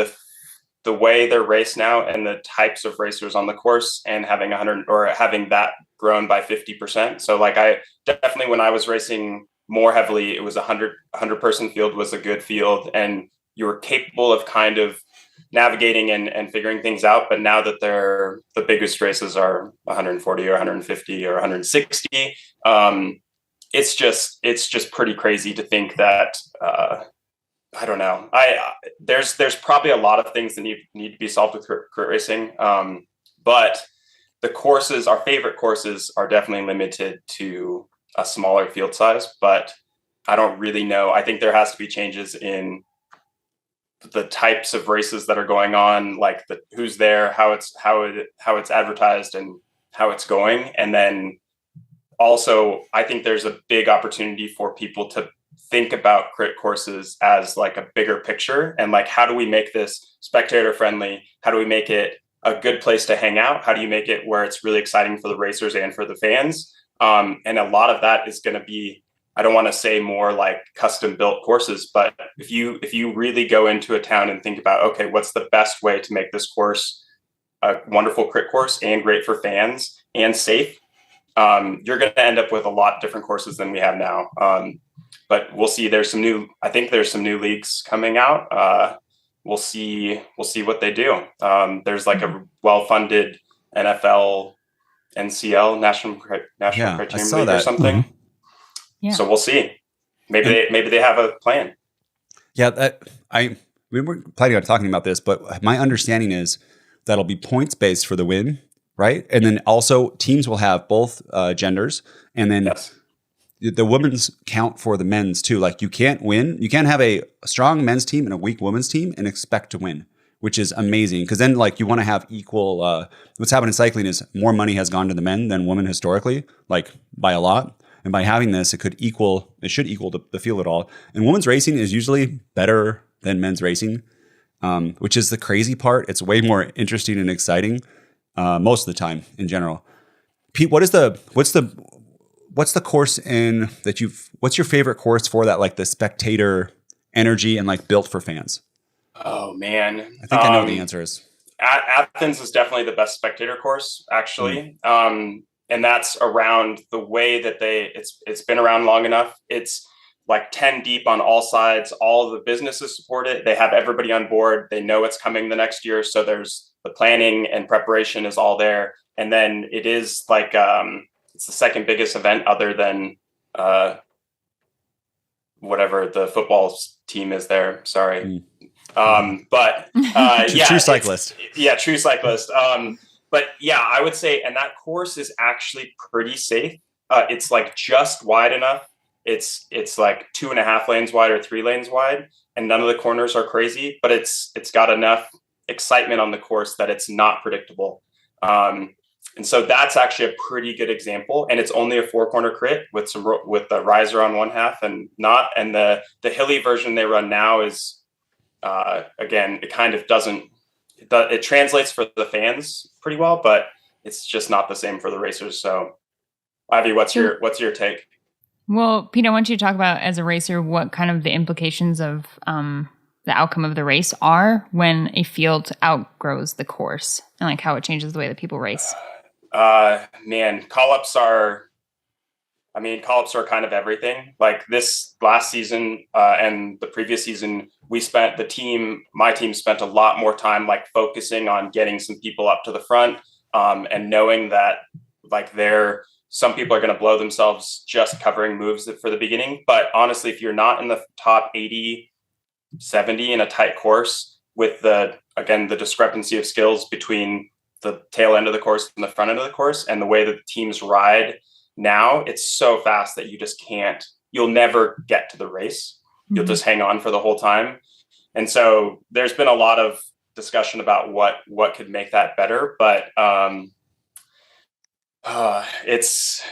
Speaker 4: the way they're raced now and the types of racers on the course and having 100 or having that grown by 50%. So like I definitely, when I was racing more heavily, it was 100 person field was a good field and you were capable of kind of navigating and figuring things out. But now that the biggest races are 140 or 150 or 160, it's just pretty crazy to think that, I don't know. There's probably a lot of things that need to be solved with crit racing. But the courses, our favorite courses, are definitely limited to a smaller field size. But I don't really know. I think there has to be changes in the types of races that are going on, like who's there, how it's advertised, and how it's going. And then also, I think there's a big opportunity for people to think about crit courses as like a bigger picture and like, how do we make this spectator friendly? How do we make it a good place to hang out? How do you make it where it's really exciting for the racers and for the fans? And a lot of that is going to be, I don't want to say more like custom built courses, but if you really go into a town and think about, okay, what's the best way to make this course a wonderful crit course and great for fans and safe, you're going to end up with a lot different courses than we have now. But we'll see. I think there's some new leagues coming out. We'll see what they do. There's like a well-funded NFL, NCL, National Criterium League or something.
Speaker 3: Mm-hmm.
Speaker 1: Yeah.
Speaker 4: So we'll see. Maybe they have a plan.
Speaker 3: Yeah, we weren't planning on talking about this, but my understanding is that'll be points based for the win, right? And then also teams will have both genders, and then
Speaker 4: Yes.
Speaker 3: The women's count for the men's too. Like you can't have a strong men's team and a weak women's team and expect to win, which is amazing. Because then like you want to have equal. What's happened in cycling is more money has gone to the men than women historically, like by a lot. And by having this, it should equal the field at all. And women's racing is usually better than men's racing, which is the crazy part. It's way more interesting and exciting most of the time in general. Pete, what's the course what's your favorite course for that, like the spectator energy and like built for fans?
Speaker 4: Oh man.
Speaker 3: I think I know the answer is.
Speaker 4: Athens is definitely the best spectator course, actually. And that's around the way that it's been around long enough. It's like 10 deep on all sides. All the businesses support it. They have everybody on board. They know it's coming the next year. So there's the planning and preparation is all there. And then it is like, it's the second biggest event other than whatever the football team is there. Sorry. But yeah,
Speaker 3: true cyclist.
Speaker 4: True cyclist. But yeah, I would say, and that course is actually pretty safe. It's like just wide enough it's like 2.5 lanes wide or 3 lanes wide, and none of the corners are crazy, but it's got enough excitement on the course that it's not predictable. And so that's actually a pretty good example. And it's only a 4-corner crit with the riser on one half and not. And the hilly version they run now is, again, it kind of doesn't, it translates for the fans pretty well, but it's just not the same for the racers. So Ivy, what's your take?
Speaker 1: Well, Pete, I want you to talk about, as a racer, what kind of the implications of the outcome of the race are when a field outgrows the course, and like how it changes the way that people race.
Speaker 4: Man, call-ups are kind of everything. Like this last season and the previous season, my team spent a lot more time like focusing on getting some people up to the front and knowing that like some people are going to blow themselves just covering moves for the beginning. But honestly, if you're not in the top 80, 70 in a tight course with the discrepancy of skills between the tail end of the course and the front end of the course, and the way that the teams ride now, it's so fast that you'll never get to the race. Mm-hmm. You'll just hang on for the whole time. And so there's been a lot of discussion about what could make that better. But it's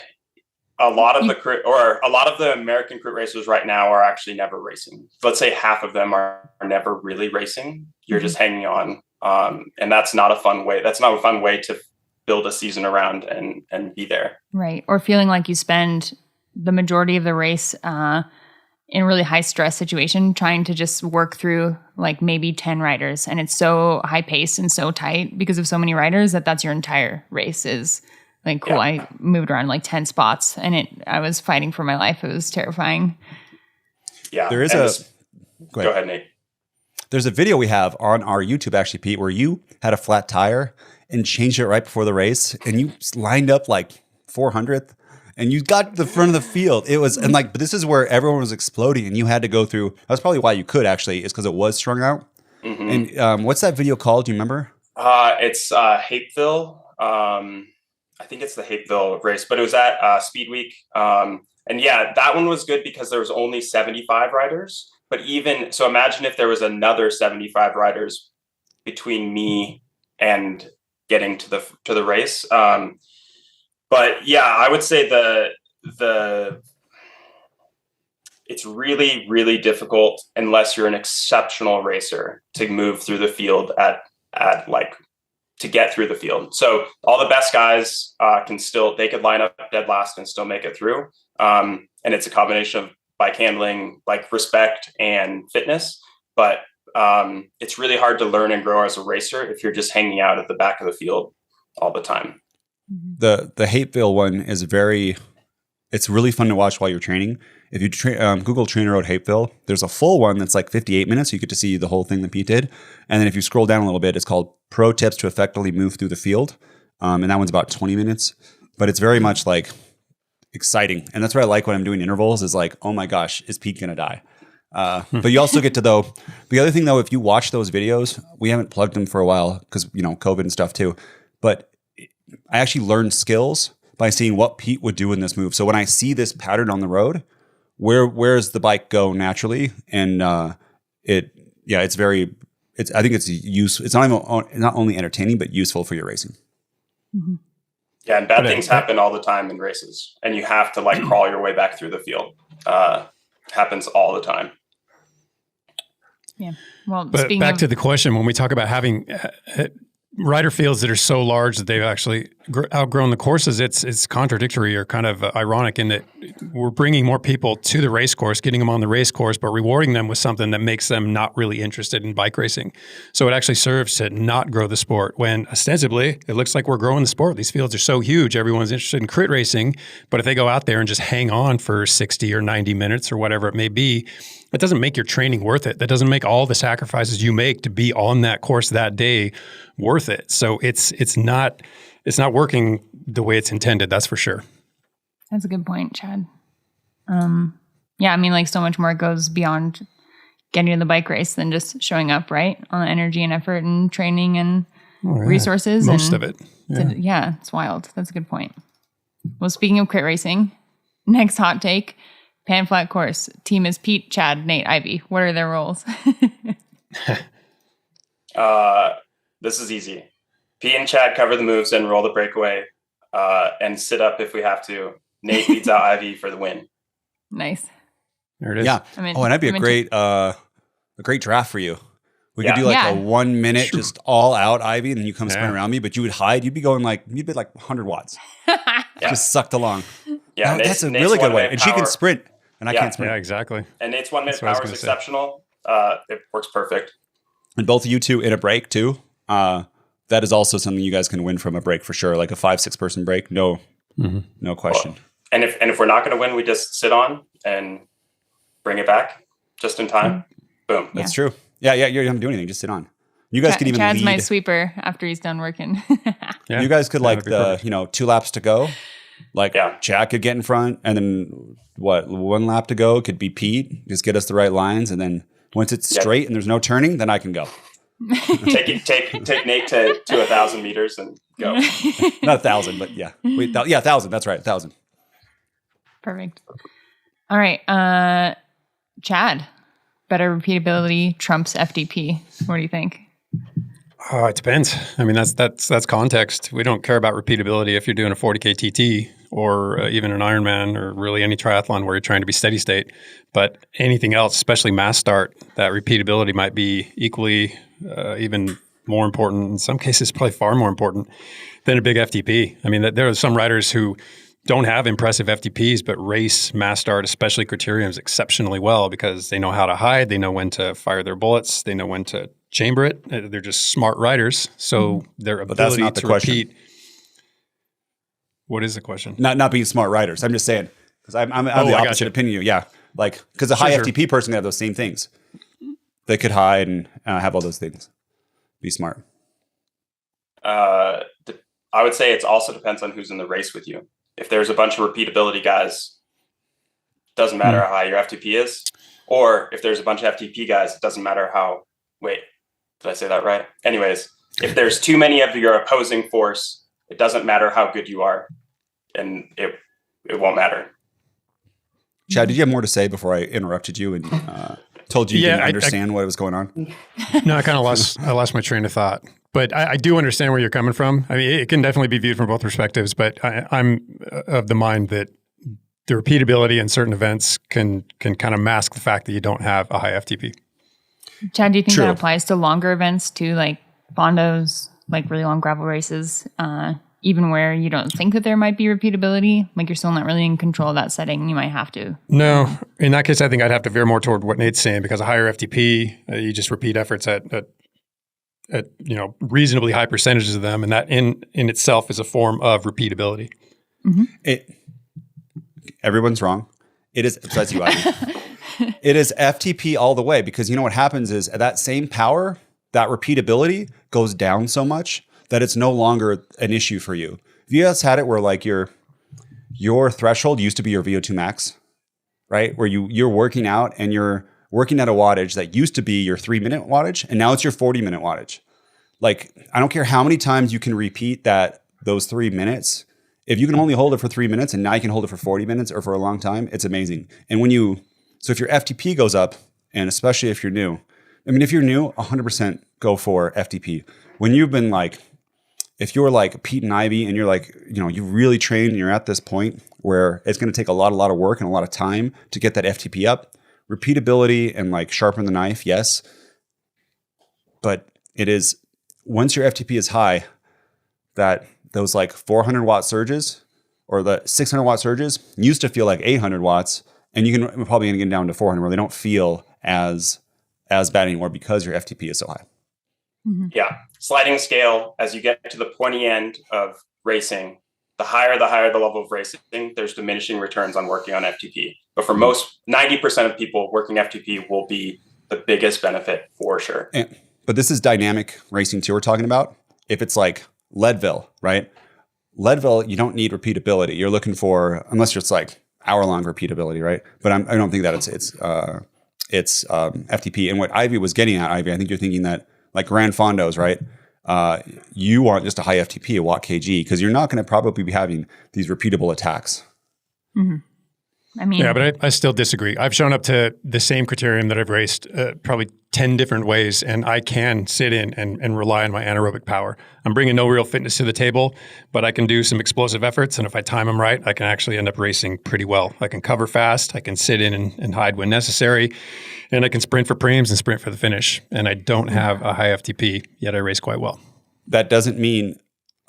Speaker 4: a lot of the American crit racers right now are actually never racing. Let's say half of them are never really racing. You're just hanging on. And that's not a fun way. That's not a fun way to build a season around and be there.
Speaker 1: Right. Or feeling like you spend the majority of the race in a really high stress situation, trying to just work through like maybe 10 riders. And it's so high paced and so tight because of so many riders that's your entire race is like, cool. Yeah. I moved around like 10 spots and I was fighting for my life. It was terrifying.
Speaker 3: Yeah.
Speaker 4: Go ahead, Nate.
Speaker 3: There's a video we have on our YouTube, actually, Pete, where you had a flat tire and changed it right before the race, and you lined up like 400th, and you got to the front of the field. It was, and like, but this is where everyone was exploding, and you had to go through. That's probably why you could actually, is because it was strung out. Mm-hmm. And what's that video called? Do you remember?
Speaker 4: It's Hapeville. I think it's the Hapeville race, but it was at Speed Week. And yeah, that one was good because there was only 75 riders. But so imagine if there was another 75 riders between me and getting to the race. But yeah, I would say it's really, really difficult unless you're an exceptional racer to move through the field to get through the field. So all the best guys they could line up dead last and still make it through. And it's a combination of bike handling, like respect and fitness. But it's really hard to learn and grow as a racer if you're just hanging out at the back of the field all the time.
Speaker 3: The Hapeville one is it's really fun to watch while you're training. If you Google TrainerRoad Hapeville, there's a full one that's like 58 minutes. You get to see the whole thing that Pete did. And then if you scroll down a little bit, it's called Pro Tips to Effectively Move Through the Field. And that one's about 20 minutes. But it's very much like exciting. And that's what I like when I'm doing intervals is like, oh my gosh, is Pete going to die? But you also get to the other thing though, if you watch those videos, we haven't plugged them for a while because, COVID and stuff too. But I actually learned skills by seeing what Pete would do in this move. So when I see this pattern on the road, where's the bike go naturally? And I think it's useful. It's not only entertaining, but useful for your racing.
Speaker 1: Mm-hmm.
Speaker 4: Yeah, and bad things happen all the time in races, and you have to like crawl your way back through the field. Happens all the time.
Speaker 1: Yeah. Well,
Speaker 2: but back to the question, when we talk about having rider fields that are so large that they've actually outgrown the courses, it's contradictory or kind of ironic in that we're bringing more people to the race course, getting them on the race course, but rewarding them with something that makes them not really interested in bike racing. So it actually serves to not grow the sport when ostensibly it looks like we're growing the sport. These fields are so huge. Everyone's interested in crit racing, but if they go out there and just hang on for 60 or 90 minutes or whatever it may be, that doesn't make your training worth it. That doesn't make all the sacrifices you make to be on that course that day worth it. So it's not working the way it's intended. That's for sure.
Speaker 1: That's a good point, Chad. Yeah, I mean, like so much more goes beyond getting to the bike race than just showing up, right? On energy and effort and training and resources.
Speaker 2: Most of it.
Speaker 1: Yeah, it's wild. That's a good point. Well, speaking of crit racing, next hot take. Pan flat course. Team is Pete, Chad, Nate, Ivy. What are their roles?
Speaker 4: This is easy. Pete and Chad cover the moves and roll the breakaway and sit up if we have to. Nate beats out Ivy for the win.
Speaker 1: Nice.
Speaker 2: There it is.
Speaker 3: Yeah. And that'd be a great draft for you. We could do like a 1 minute, just all out Ivy, and then you come spin around me, but you would hide. You'd be going you'd be like 100 watts. Just sucked along. Yeah. That's a really good way. And she can sprint, and I can't sprint.
Speaker 2: Yeah, exactly.
Speaker 4: And Nate's 1 minute power is exceptional. It works perfect.
Speaker 3: And both of you two in a break too. That is also something you guys can win from a break for sure. Like a 5-6 person break. No question.
Speaker 4: Well, and if we're not going to win, we just sit on and bring it back just in time. Boom.
Speaker 3: That's true. Yeah. You don't have to do anything. Just sit on. You guys could even
Speaker 1: Chad's
Speaker 3: lead.
Speaker 1: my sweeper after he's done working.
Speaker 3: You guys could 2 laps to go. Chad could get in front, and then 1 lap to go could be Pete. Just get us the right lines, and then once it's straight and there's no turning, then I can go.
Speaker 4: take Nate to 1,000 meters and go.
Speaker 3: Not 1,000, but yeah. 1,000. That's right. 1,000.
Speaker 1: Perfect. All right. Chad, better repeatability trumps FTP. What do you think?
Speaker 2: Oh, it depends. I mean, that's context. We don't care about repeatability if you're doing a 40K TT or even an Ironman or really any triathlon where you're trying to be steady state. But anything else, especially mass start, that repeatability might be equally even more important. In some cases, probably far more important than a big FTP. I mean, there are some riders who don't have impressive FTPs, but race mass start, especially criteriums, exceptionally well because they know how to hide. They know when to fire their bullets. They know when to chamber it. They're just smart riders. So their ability to repeat. What is the question?
Speaker 3: Not being smart riders. I'm just saying because I'm the opposite opinion. Yeah, because a high FTP person can have those same things. They could hide and have all those things. Be smart.
Speaker 4: I would say it also depends on who's in the race with you. If there's a bunch of repeatability guys, doesn't matter how high your FTP is. Or if there's a bunch of FTP guys, it doesn't matter how. Wait, did I say that right? Anyways, if there's too many of your opposing force, it doesn't matter how good you are, and it won't matter.
Speaker 3: Chad, did you have more to say before I interrupted you and told you didn't understand what was going on?
Speaker 2: No, I kind of lost my train of thought. But I do understand where you're coming from. I mean, it can definitely be viewed from both perspectives, but I'm of the mind that the repeatability in certain events can kind of mask the fact that you don't have a high FTP.
Speaker 1: Chad, do you think that applies to longer events too, like Bondos, like really long gravel races, even where you don't think that there might be repeatability? Like you're still not really in control of that setting. You might have to. No.
Speaker 2: In that case, I think I'd have to veer more toward what Nate's saying because a higher FTP, you just repeat efforts at reasonably high percentages of them, and that in itself is a form of repeatability.
Speaker 3: Mm-hmm. Everyone's wrong. It is besides you, Ivy. It is FTP all the way because you know what happens is at that same power, that repeatability goes down so much that it's no longer an issue for you. Have you guys had it where like your threshold used to be your VO2 max, right? Where you're working out and you're working at a wattage that used to be your 3-minute wattage, and now it's your 40-minute wattage. Like, I don't care how many times you can repeat those 3 minutes. If you can only hold it for 3 minutes and now you can hold it for 40 minutes or for a long time, it's amazing. And so if your FTP goes up, and especially if you're new, I mean, if you're new, 100% go for FTP. When you've been if you're like Pete and Ivy and you're like, you really trained and you're at this point where it's going to take a lot of work and a lot of time to get that FTP up, repeatability and sharpen the knife, yes. But it is, once your FTP is high, that those 400 watt surges or the 600 watt surges used to feel like 800 watts. And we're probably going to get down to 400 where they don't feel as bad anymore because your FTP is so high.
Speaker 4: Mm-hmm. Yeah. Sliding scale, as you get to the pointy end of racing, the higher the level of racing, there's diminishing returns on working on FTP. But for most, 90% of people, working FTP will be the biggest benefit for sure.
Speaker 3: But this is dynamic racing too we're talking about. If it's like Leadville, right? Leadville, you don't need repeatability. You're looking for, unless it's hour-long repeatability, right? But I don't think that it's FTP. And what Ivy was getting at, Ivy, I think you're thinking that Grand Fondos, right? You want just a high FTP, a watt kg, because you're not going to probably be having these repeatable attacks.
Speaker 1: Mm-hmm. I mean,
Speaker 2: Yeah, but I still disagree. I've shown up to the same criterium that I've raced probably 10 different ways, and I can sit in and rely on my anaerobic power. I'm bringing no real fitness to the table, but I can do some explosive efforts, and if I time them right, I can actually end up racing pretty well. I can cover fast, I can sit in and hide when necessary, and I can sprint for preems and sprint for the finish. And I don't have a high FTP, yet I race quite well.
Speaker 3: That doesn't mean,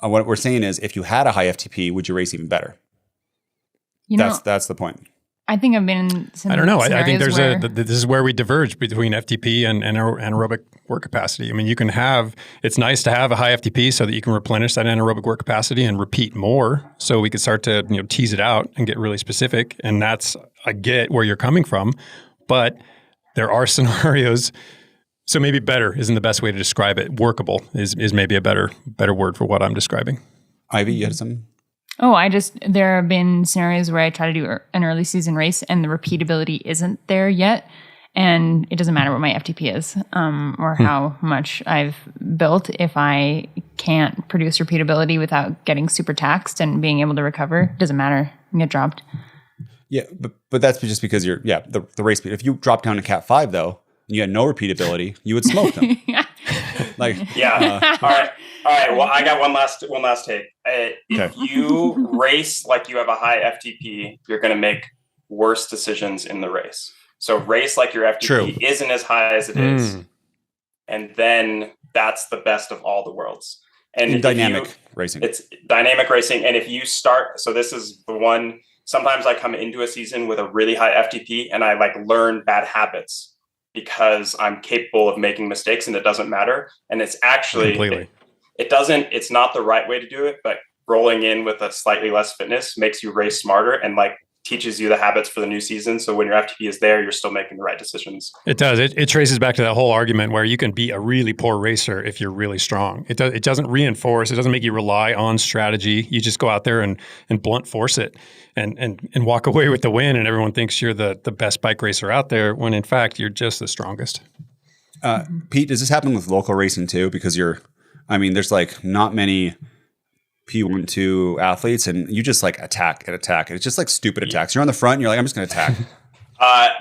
Speaker 3: what we're saying is if you had a high FTP, would you race even better? That's the point.
Speaker 1: I think I've been in some
Speaker 2: I don't know. I think
Speaker 1: scenarios
Speaker 2: this is where we diverge between FTP and anaerobic work capacity. I mean, it's nice to have a high FTP so that you can replenish that anaerobic work capacity and repeat more. So we could start to tease it out and get really specific. And I get where you're coming from, but there are scenarios. So maybe better isn't the best way to describe it. Workable is maybe a better word for what I'm describing.
Speaker 3: Ivy, you had something?
Speaker 1: there have been scenarios where I try to do an early season race and the repeatability isn't there yet. And it doesn't matter what my FTP is or how much I've built. If I can't produce repeatability without getting super taxed and being able to recover, it doesn't matter. I get dropped.
Speaker 3: Yeah, but that's just because the race speed. If you drop down to Cat 5 though, and you had no repeatability, you would smoke them.
Speaker 4: All right. Well, I got one last take. If you race like you have a high FTP, you're going to make worse decisions in the race. So race like your FTP isn't as high as it is, and then that's the best of all the worlds. And
Speaker 3: in dynamic racing,
Speaker 4: it's dynamic racing. And if you start, so this is the one. Sometimes I come into a season with a really high FTP, and I learn bad habits because I'm capable of making mistakes, and it doesn't matter. And it's actually
Speaker 2: completely.
Speaker 4: It's not the right way to do it, but rolling in with a slightly less fitness makes you race smarter and teaches you the habits for the new season. So when your FTP is there, you're still making the right decisions.
Speaker 2: It does. It traces back to that whole argument where you can be a really poor racer if you're really strong. It doesn't reinforce. It doesn't make you rely on strategy. You just go out there and blunt force it and walk away with the win. And everyone thinks you're the best bike racer out there when in fact you're just the strongest.
Speaker 3: Pete, does this happen with local racing too? Because there's not many P1, 2 athletes, and you just attack and attack. And it's just stupid attacks. You're on the front and you're I'm just going to attack.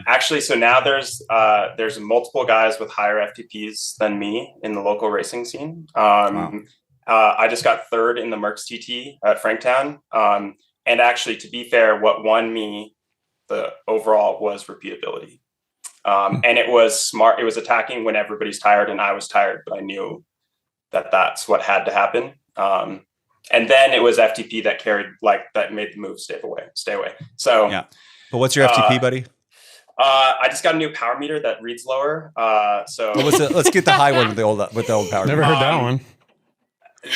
Speaker 4: Actually, so now there's multiple guys with higher FTPs than me in the local racing scene. Wow. I just got third in the Merckx TT at Franktown. And actually, to be fair, what won me the overall was repeatability. And it was smart. It was attacking when everybody's tired and I was tired, but I knew that that's what had to happen. And then it was FTP that carried, that made the move stay away. So
Speaker 3: yeah. But what's your FTP, buddy?
Speaker 4: I just got a new power meter that reads lower.
Speaker 3: Let's get the high one with the old power.
Speaker 2: Never heard that one.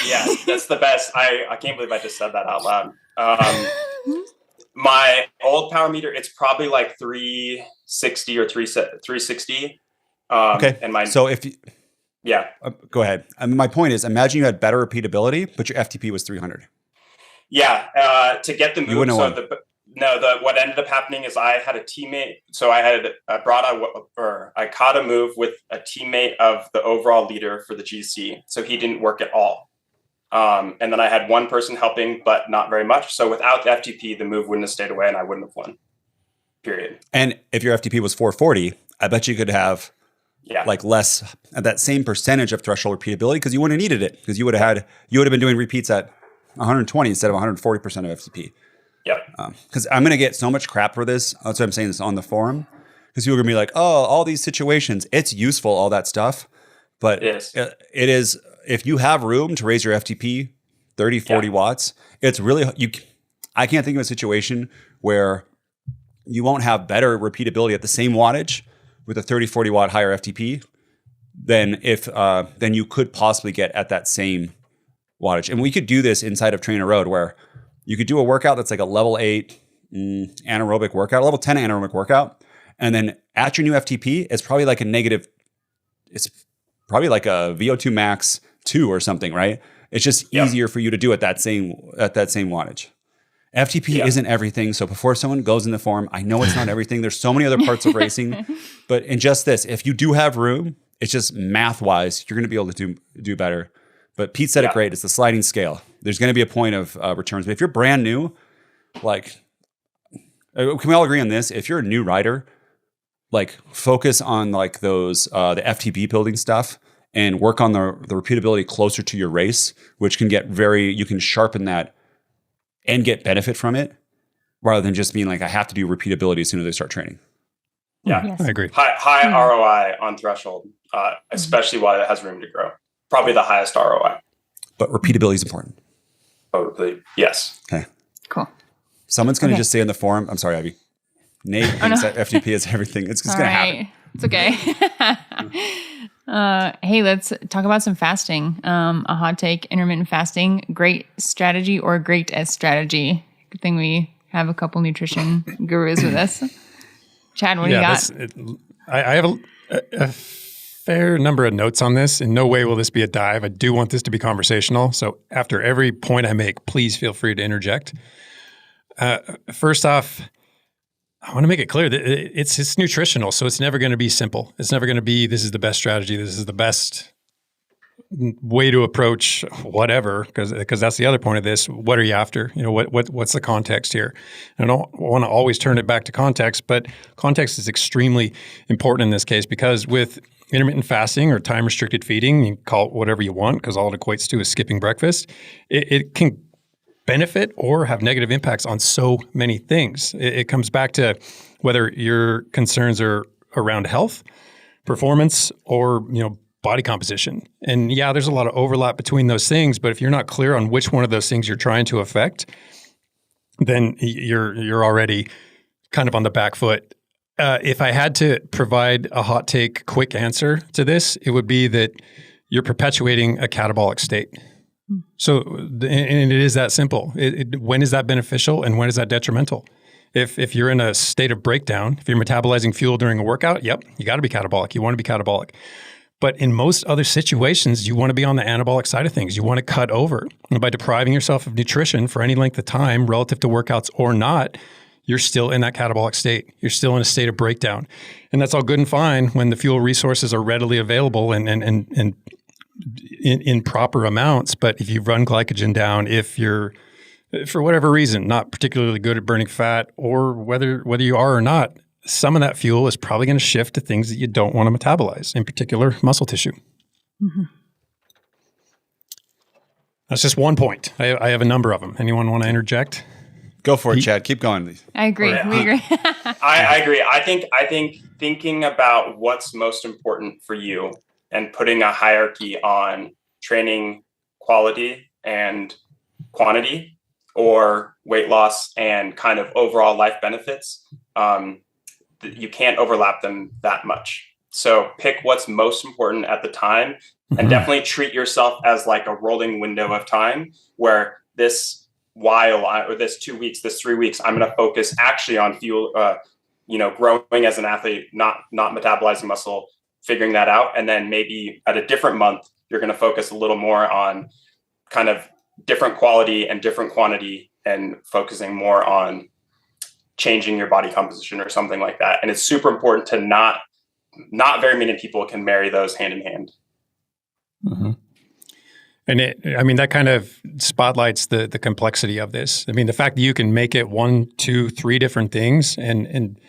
Speaker 4: Yeah, that's the best. I can't believe I just said that out loud. My old power meter, it's probably 360 or 360.
Speaker 3: Okay.
Speaker 4: And
Speaker 3: yeah. Go ahead. My point is, imagine you had better repeatability, but your FTP was 300.
Speaker 4: Yeah. To get the move.
Speaker 3: You wouldn't have won.
Speaker 4: What ended up happening is I had a teammate. So I caught a move with a teammate of the overall leader for the GC. So he didn't work at all. And then I had one person helping, but not very much. So without the FTP, the move wouldn't have stayed away and I wouldn't have won. Period. And
Speaker 3: if your FTP was 440, I bet you could have less that same percentage of threshold repeatability because you wouldn't have needed it because you would have been doing repeats at 120 instead of 140% of FTP.
Speaker 4: Yep.
Speaker 3: Because I'm going to get so much crap for this. That's why I'm saying this on the forum because people are going to be like, oh, all these situations, it's useful, all that stuff. But it is, if you have room to raise your FTP 30, 40 watts, it's really, I can't think of a situation where you won't have better repeatability at the same wattage with a 30, 40 watt higher FTP than you could possibly get at that same wattage. And we could do this inside of TrainerRoad where you could do a workout that's a level 8 anaerobic workout, a level 10 anaerobic workout. And then at your new FTP, it's probably it's probably a VO2 max 2 or something, right? It's just easier for you to do at that same wattage. FTP isn't everything. So before someone goes in the forum, I know it's not everything. There's so many other parts of racing, but in just this, if you do have room, it's just math wise, you're going to be able to do better. But Pete said it great. It's the sliding scale. There's going to be a point of returns. But if you're brand new, Can we all agree on this? If you're a new rider, like focus on like those the FTP building stuff and work on the repeatability closer to your race, which can get you can sharpen that and get benefit from it rather than just being like, I have to do repeatability as soon as I start training.
Speaker 4: Yeah,
Speaker 1: Yes.
Speaker 2: I agree.
Speaker 4: High ROI on threshold, especially while it has room to grow. Probably the highest ROI.
Speaker 3: But repeatability is important.
Speaker 4: Totally. Yes.
Speaker 3: Okay.
Speaker 1: Cool.
Speaker 3: Someone's going to just say in the forum, I'm sorry, Ivy. Nate thinks that FTP is everything. It's going to happen.
Speaker 1: It's okay. Hey, let's talk about some fasting. A hot take, intermittent fasting, great strategy or great as strategy? Good thing we have a couple nutrition gurus with us. Chad, what do you got?
Speaker 2: I have a fair number of notes on this. In no way will this be a dive. I do want this to be conversational. So after every point I make, please feel free to interject. First off, I want to make it clear that it's nutritional, so it's never going to be simple. It's never going to be, this is the best strategy, this is the best way to approach whatever, because that's the other point of this. What are you after? What's the context here? And I don't want to always turn it back to context, but context is extremely important in this case, because with intermittent fasting or time-restricted feeding, you can call it whatever you want, because all it equates to is skipping breakfast, it can benefit or have negative impacts on so many things. It comes back to whether your concerns are around health, performance, or body composition. And yeah, there's a lot of overlap between those things, but if you're not clear on which one of those things you're trying to affect, then you're already kind of on the back foot. If I had to provide a hot take, quick answer to this, it would be that you're perpetuating a catabolic state. So, and it is that simple. When is that beneficial and when is that detrimental? If you're in a state of breakdown, if you're metabolizing fuel during a workout, yep, you got to be catabolic. You want to be catabolic. But in most other situations, you want to be on the anabolic side of things. You want to cut over. And by depriving yourself of nutrition for any length of time relative to workouts or not, you're still in that catabolic state. You're still in a state of breakdown. And that's all good and fine when the fuel resources are readily available and in proper amounts. But if you run glycogen down, if you're, for whatever reason, not particularly good at burning fat, or whether you are or not, some of that fuel is probably going to shift to things that you don't want to metabolize, in particular muscle tissue. Mm-hmm. That's just one point. I have a number of them. Anyone want to interject?
Speaker 3: Go for it, Chad. Keep going.
Speaker 1: I agree. We agree.
Speaker 4: I agree. I think thinking about what's most important for you and putting a hierarchy on training quality and quantity, or weight loss and kind of overall life benefits, you can't overlap them that much. So pick what's most important at the time, and definitely treat yourself as like a rolling window of time where this or this 2 weeks, this 3 weeks, I'm going to focus actually on fuel, growing as an athlete, not metabolizing muscle, figuring that out. And then maybe at a different month, you're going to focus a little more on kind of different quality and different quantity, and focusing more on changing your body composition or something like that. And it's super important to not very many people can marry those hand in hand.
Speaker 2: Mm-hmm. And that kind of spotlights the complexity of this. I mean, the fact that you can make it 1, 2, 3 different things, and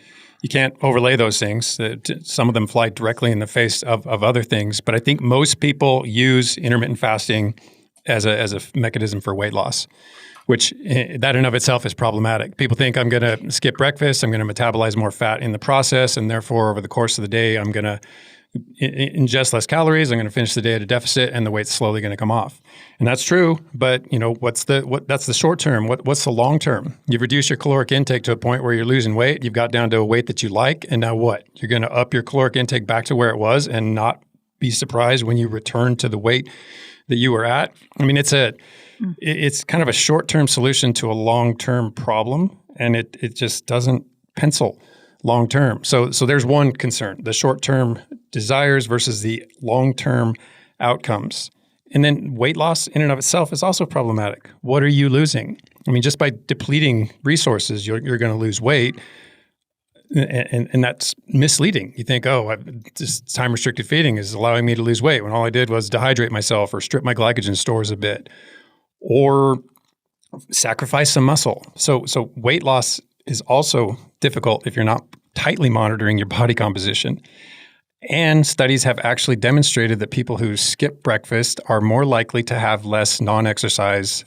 Speaker 2: you can't overlay those things. Some of them fly directly in the face of other things. But I think most people use intermittent fasting as a mechanism for weight loss, which that in of itself is problematic. People think I'm going to skip breakfast, I'm going to metabolize more fat in the process, and therefore over the course of the day, I'm going to ingest less calories, I'm going to finish the day at a deficit, and the weight's slowly going to come off. And that's true, but that's the short term. What's the long term? You've reduced your caloric intake to a point where you're losing weight, you've got down to a weight that you like, and now what? You're going to up your caloric intake back to where it was and not be surprised when you return to the weight that you were at. I mean, it's kind of a short-term solution to a long-term problem, and it just doesn't pencil long-term. So there's one concern, the short-term desires versus the long-term outcomes. And then weight loss in and of itself is also problematic. What are you losing? I mean, just by depleting resources, you're going to lose weight, and that's misleading. You think, this time-restricted feeding is allowing me to lose weight, when all I did was dehydrate myself or strip my glycogen stores a bit, or sacrifice some muscle. So weight loss is also difficult if you're not tightly monitoring your body composition. And studies have actually demonstrated that people who skip breakfast are more likely to have less non-exercise,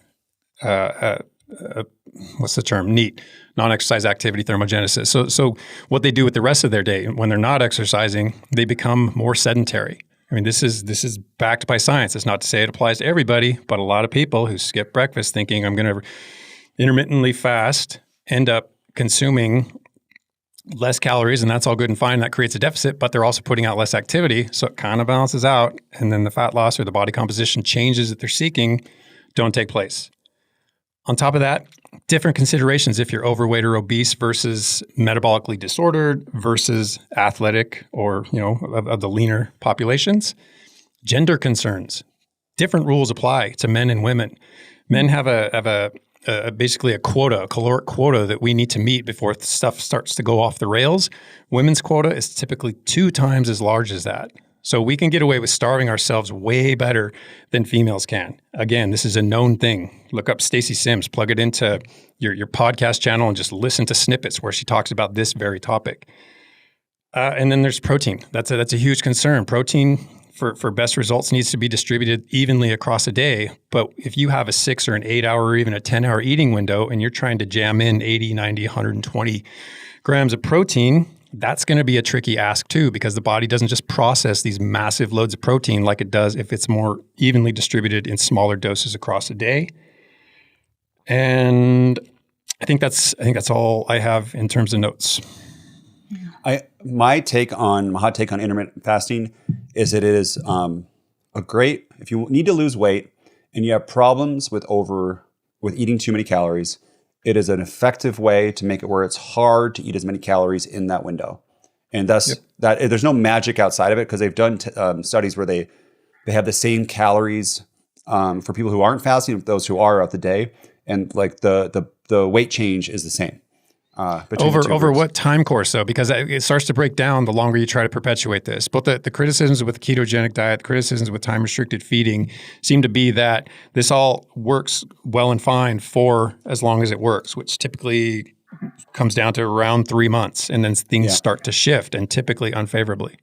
Speaker 2: what's the term? NEAT, non-exercise activity thermogenesis. So what they do with the rest of their day, when they're not exercising, they become more sedentary. I mean, this is backed by science. It's not to say it applies to everybody, but a lot of people who skip breakfast thinking I'm going to intermittently fast end up consuming less calories, and that's all good and fine. That creates a deficit, but they're also putting out less activity. So it kind of balances out. And then the fat loss or the body composition changes that they're seeking don't take place. On top of that, different considerations if you're overweight or obese versus metabolically disordered versus athletic or, of the leaner populations. Gender concerns. Different rules apply to men and women. Men have basically a quota, a caloric quota that we need to meet before stuff starts to go off the rails. Women's quota is typically 2 times as large as that. So we can get away with starving ourselves way better than females can. Again, this is a known thing. Look up Stacey Sims, plug it into your podcast channel and just listen to snippets where she talks about this very topic. And then there's protein. That's a huge concern. Protein for best results needs to be distributed evenly across a day. But if you have a 6 or an 8 hour or even a 10 hour eating window and you're trying to jam in 80, 90, 120 grams of protein, that's going to be a tricky ask too, because the body doesn't just process these massive loads of protein like it does if it's more evenly distributed in smaller doses across a day. And I think that's all I have in terms of notes.
Speaker 3: My hot take on intermittent fasting is that it is a great, if you need to lose weight and you have problems with eating too many calories, it is an effective way to make it where it's hard to eat as many calories in that window. And thus that there's no magic outside of it, because they've done studies where they have the same calories for people who aren't fasting with those who are throughout the day. And like the weight change is the same.
Speaker 2: Over what time course though? Because it starts to break down the longer you try to perpetuate this. Both the criticisms with the ketogenic diet, the criticisms with time restricted feeding seem to be that this all works well and fine for as long as it works, which typically comes down to around 3 months, and then things start to shift, and typically unfavorably.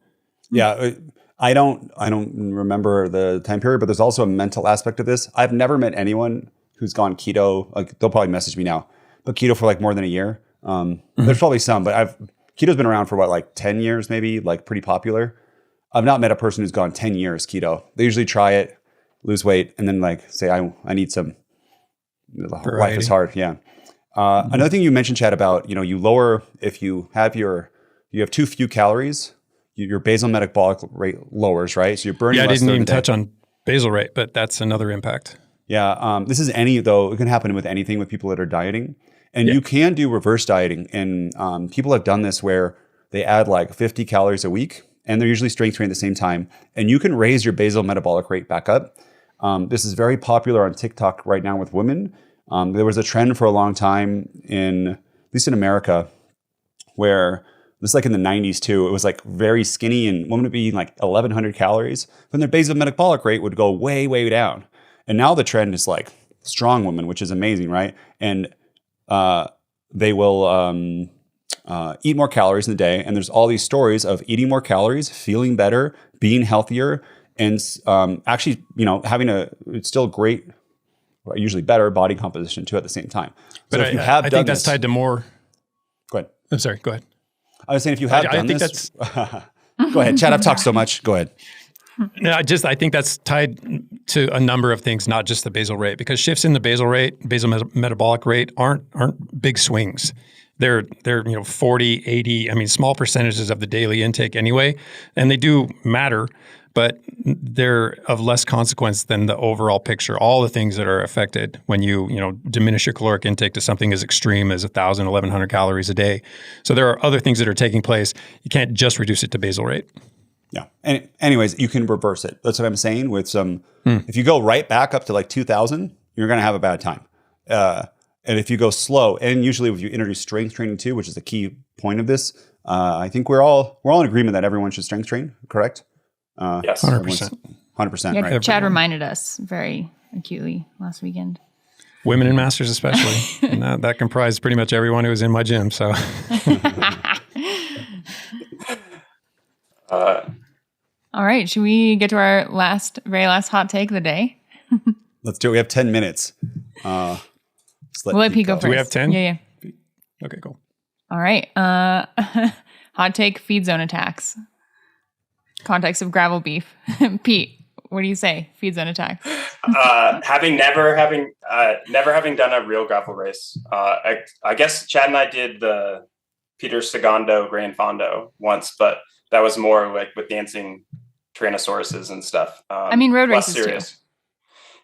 Speaker 3: Yeah, I don't remember the time period, but there's also a mental aspect of this. I've never met anyone who's gone keto. Like, they'll probably message me now, but keto for like more than a year. There's probably some, but keto's been around for like 10 years, maybe, like pretty popular. I've not met a person who's gone 10 years keto. They usually try it, lose weight, and then like say, I need some, life is hard. Yeah. Another thing you mentioned, Chad, about, you lower, if you have too few calories, your basal metabolic rate lowers, right? So you're burning less.
Speaker 2: I didn't even touch on basal rate, but that's another impact.
Speaker 3: Yeah. This is it can happen with anything with people that are dieting. And you can do reverse dieting. And people have done this where they add like 50 calories a week, and they're usually strength training at the same time. And you can raise your basal metabolic rate back up. This is very popular on TikTok right now with women. There was a trend for a long time at least in America, where this like in the 90s too, it was like very skinny and women would be eating like 1,100 calories, but their basal metabolic rate would go way, way down. And now the trend is like strong women, which is amazing, right? And they will eat more calories in the day. And there's all these stories of eating more calories, feeling better, being healthier, and actually, having it's still great, usually better body composition too at the same time. So
Speaker 2: but
Speaker 3: if you have
Speaker 2: I
Speaker 3: done
Speaker 2: think that's
Speaker 3: this,
Speaker 2: tied to more.
Speaker 3: Go ahead.
Speaker 2: I'm sorry, go ahead.
Speaker 3: I was saying, if you have done this, go ahead, Chad. I've talked so much. Go ahead.
Speaker 2: No, I think that's tied to a number of things, not just the basal rate, because shifts in the basal metabolic rate aren't big swings. They're 40, 80, small percentages of the daily intake anyway, and they do matter, but they're of less consequence than the overall picture. All the things that are affected when you diminish your caloric intake to something as extreme as 1,000, 1,100 calories a day. So there are other things that are taking place. You can't just reduce it to basal rate.
Speaker 3: Yeah. And anyways, you can reverse it. That's what I'm saying with some, if you go right back up to like 2,000, you're going to have a bad time. And if you go slow, and usually if you introduce strength training too, which is a key point of this, I think we're all in agreement that everyone should strength train, correct?
Speaker 4: Yes.
Speaker 2: 100%.
Speaker 3: 100%,
Speaker 1: Yeah,
Speaker 3: right?
Speaker 1: Chad reminded us very acutely last weekend.
Speaker 2: Women in masters especially. And that comprised pretty much everyone who was in my gym. So
Speaker 1: all right. Should we get to our very last hot take of the day?
Speaker 3: Let's do it. We have 10 minutes.
Speaker 1: We'll let Pete go first.
Speaker 2: Do we have 10?
Speaker 1: Yeah.
Speaker 2: Okay, cool.
Speaker 1: All right. Hot take, feed zone attacks. Context of gravel beef. Pete, what do you say? Feed zone attacks.
Speaker 4: Never having done a real gravel race. I guess Chad and I did the Peter Segundo Gran Fondo once, but that was more like with dancing Tyrannosauruses and stuff.
Speaker 1: Road races
Speaker 4: serious.
Speaker 1: too.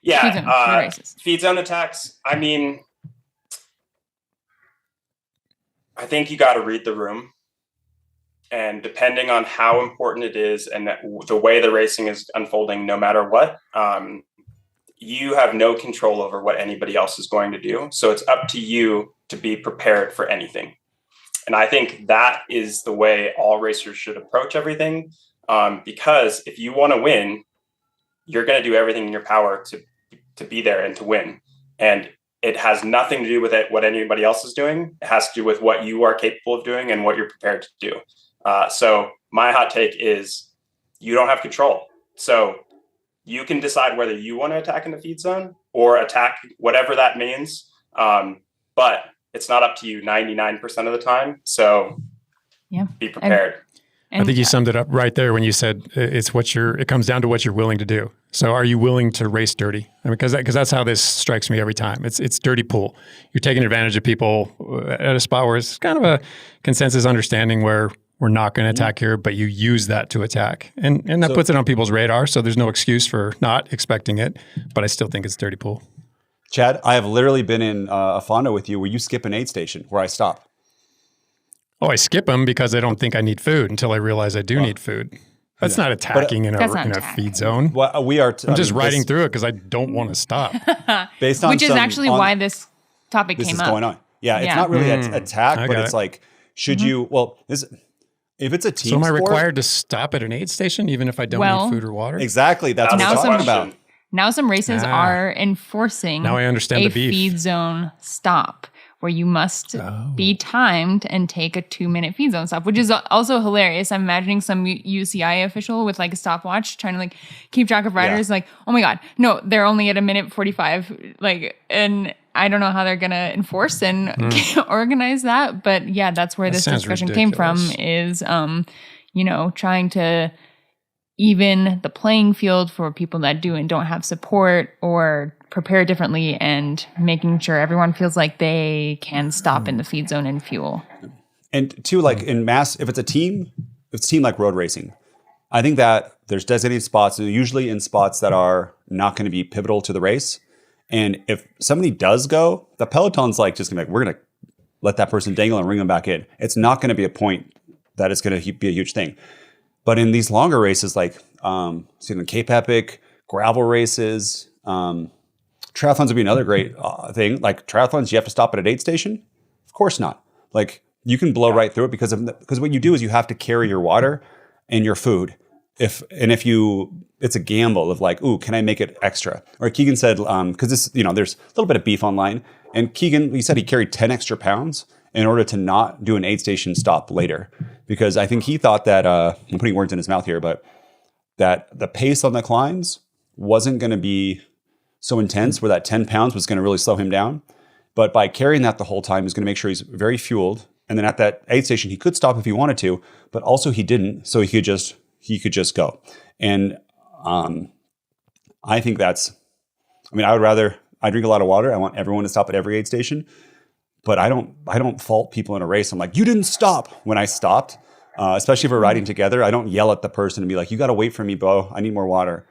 Speaker 4: Yeah, feed zone attacks. I think you got to read the room, and depending on how important it is and the way the racing is unfolding, no matter what, you have no control over what anybody else is going to do. So it's up to you to be prepared for anything. And I think that is the way all racers should approach everything, because if you want to win, you're going to do everything in your power to be there and to win. And it has nothing to do with what anybody else is doing. It has to do with what you are capable of doing and what you're prepared to do. So my hot take is you don't have control. So you can decide whether you want to attack in the feed zone or attack whatever that means. But it's not up to you 99% of the time. So be prepared.
Speaker 2: I think you summed it up right there when you said it comes down to what you're willing to do. So are you willing to race dirty? Because that's how this strikes me every time. It's dirty pool. You're taking advantage of people at a spot where it's kind of a consensus understanding where we're not going to attack here, but you use that to attack. And that puts it on people's radar. So there's no excuse for not expecting it, but I still think it's dirty pool.
Speaker 3: Chad, I have literally been in a Fondo with you where you skip an aid station where I stop.
Speaker 2: Oh, I skip them because I don't think I need food until I realize I do need food. That's not attacking in a feed zone.
Speaker 3: Well, we are.
Speaker 2: I'm just riding through it because I don't want to stop.
Speaker 3: Based on
Speaker 1: which is actually why this topic came up.
Speaker 3: This is going on. Yeah, it's not really an attack, but it's like, should you? Well, if it's a team
Speaker 2: so am I
Speaker 3: sport,
Speaker 2: required to stop at an aid station even if I don't need food or water?
Speaker 3: Exactly. That's what I'm talking about.
Speaker 1: Now some races are enforcing
Speaker 2: now I understand
Speaker 1: a
Speaker 2: the beef.
Speaker 1: feed zone stop where you must be timed and take a 2-minute feed zone stop, which is also hilarious. I'm imagining some UCI official with like a stopwatch trying to like keep track of riders like, oh my God, no, they're only at 1:45. Like, and I don't know how they're going to enforce and organize that. But yeah, that's where this discussion came from is, trying to even the playing field for people that do and don't have support or prepare differently and making sure everyone feels like they can stop in the feed zone and fuel.
Speaker 3: And two, like in mass, if it's a team like road racing, I think that there's designated spots, usually in spots that are not going to be pivotal to the race. And if somebody does go, the peloton's like just gonna be like, we're going to let that person dangle and bring them back in. It's not going to be a point that it's going to be a huge thing. But in these longer races, like the Cape Epic, gravel races, triathlons would be another great thing. Like triathlons, you have to stop at an aid station? Of course not. Like you can blow right through it because what you do is you have to carry your water and your food. It's a gamble of like, ooh, can I make it extra? Or Keegan said, because this, there's a little bit of beef online, and Keegan, he said he carried 10 extra pounds in order to not do an aid station stop later. Because I think he thought that, I'm putting words in his mouth here, but that the pace on the climbs wasn't going to be so intense where that 10 pounds was going to really slow him down. But by carrying that the whole time, he's going to make sure he's very fueled. And then at that aid station, he could stop if he wanted to, but also he didn't. So he could just go. And I think I drink a lot of water. I want everyone to stop at every aid station. But I don't fault people in a race. I'm like, you didn't stop when I stopped, especially if we're riding together. I don't yell at the person and be like, you got to wait for me, Bo. I need more water.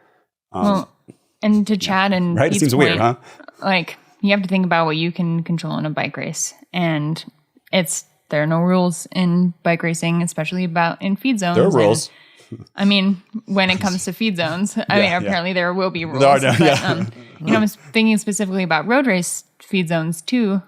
Speaker 1: And to Chad and
Speaker 3: right, it seems weird, huh?
Speaker 1: Like you have to think about what you can control in a bike race, and there are no rules in bike racing, especially in feed zones.
Speaker 3: There are rules.
Speaker 1: When it comes to feed zones, apparently there will be rules. I'm thinking specifically about road race feed zones too.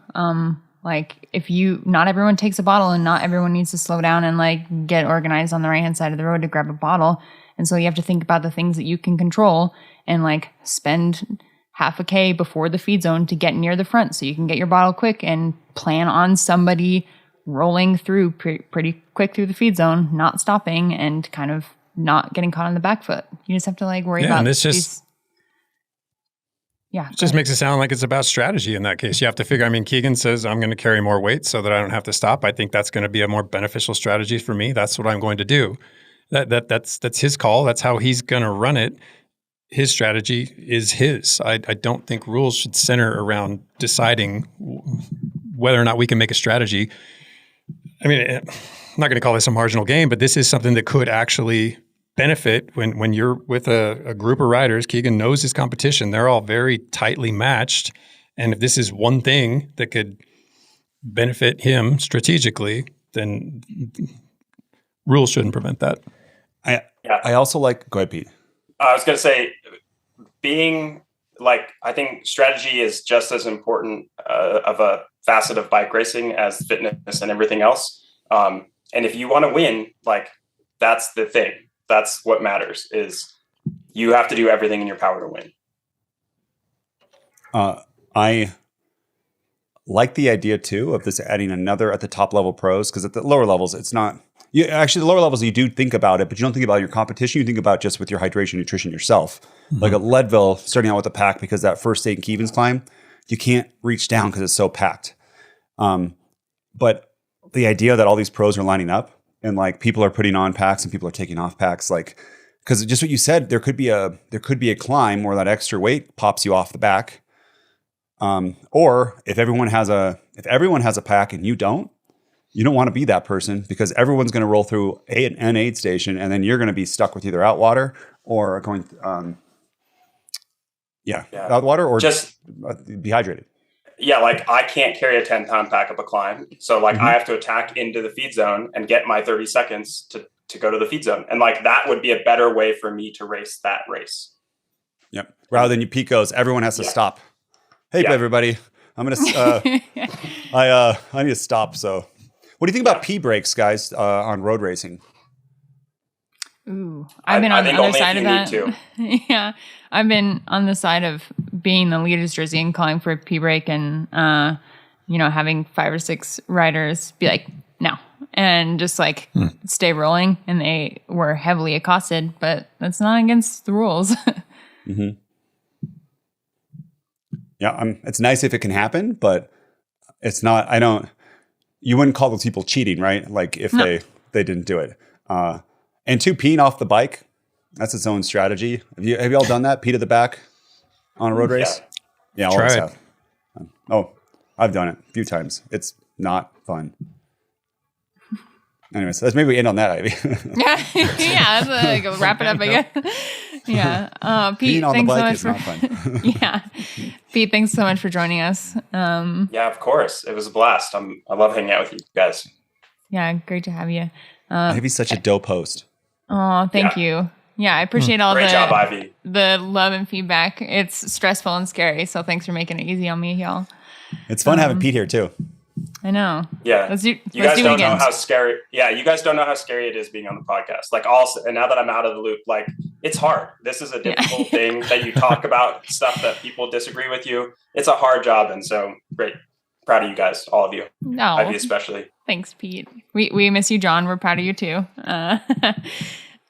Speaker 1: Like if not everyone takes a bottle and not everyone needs to slow down and like get organized on the right hand side of the road to grab a bottle. And so you have to think about the things that you can control and like spend half a K before the feed zone to get near the front so you can get your bottle quick, and plan on somebody rolling through pretty quick through the feed zone, not stopping and kind of not getting caught on the back foot. You just have to like worry about
Speaker 2: and this
Speaker 1: these. Yeah.
Speaker 2: It just makes it sound like it's about strategy in that case. You have to figure, I mean, Keegan says, I'm going to carry more weight so that I don't have to stop. I think that's going to be a more beneficial strategy for me. That's what I'm going to do. That's his call. That's how he's going to run it. His strategy is his. I don't think rules should center around deciding whether or not we can make a strategy. I mean, I'm not going to call this a marginal game, but this is something that could actually benefit when you're with a group of riders. Keegan knows his competition. They're all very tightly matched. And if this is one thing that could benefit him strategically, then rules shouldn't prevent that.
Speaker 3: I also like, go ahead, Pete.
Speaker 4: I was going to say, being like, I think strategy is just as important of a facet of bike racing as fitness and everything else. And if you want to win, like, that's the thing. That's what matters, is you have to do everything in your power to win.
Speaker 3: I like the idea too of this adding another at the top level pros, because at the lower levels, it's not. Actually, the lower levels, you do think about it, but you don't think about your competition. You think about just with your hydration, nutrition yourself. Mm-hmm. Like at Leadville, starting out with a pack, because that first St. Kevin's climb, you can't reach down because it's so packed. But the idea that all these pros are lining up and like people are putting on packs and people are taking off packs, like, because just what you said, there could be a climb where that extra weight pops you off the back. Or if everyone has a pack and you don't want to be that person, because everyone's going to roll through an aid station and then you're going to be stuck with either outwater or going, outwater or just dehydrated.
Speaker 4: Yeah. Like I can't carry a 10-pound pack up a climb. So like I have to attack into the feed zone and get my 30 seconds to go to the feed zone. And like, that would be a better way for me to race that race.
Speaker 3: Yep. Rather than Pete goes, everyone has to stop. Hey, everybody, I'm going to, I need to stop. So what do you think about P breaks, guys, on road racing?
Speaker 1: Ooh, I've been on the other side of that. Yeah. I've been on the side of being the leader's jersey and calling for a P break and, having 5 or 6 riders be like, no, and just like stay rolling. And they were heavily accosted, but that's not against the rules.
Speaker 3: Mm-hmm. Yeah, it's nice if it can happen, but it's not. You wouldn't call those people cheating, right? Like if they didn't do it. And 2, peeing off the bike, that's its own strategy. Have you all done that? Pee to the back on a road race? Yeah, all of us have. Oh, I've done it a few times. It's not fun. Anyways, let's maybe end on that, Ivy.
Speaker 1: Yeah, let's wrap it up again. Yeah. Pete, thanks so much for yeah. Pete, thanks so much for joining us.
Speaker 4: Yeah, of course. It was a blast. I love hanging out with you guys.
Speaker 1: Yeah, great to have you.
Speaker 3: Ivy's such a dope host.
Speaker 1: Oh, thank you. Yeah, I appreciate all
Speaker 4: Great job, Ivy.
Speaker 1: The love and feedback. It's stressful and scary, so thanks for making it easy on me, y'all.
Speaker 3: It's fun having Pete here too.
Speaker 1: I know.
Speaker 4: Yeah. You guys don't know how scary. Yeah, you guys don't know how scary it is being on the podcast. Like also, and now that I'm out of the loop, like it's hard. This is a difficult thing that you talk about stuff that people disagree with you. It's a hard job, and so great. Proud of you guys, all of you.
Speaker 1: No,
Speaker 4: Ivy especially.
Speaker 1: Thanks, Pete. We miss you, John. We're proud of you too.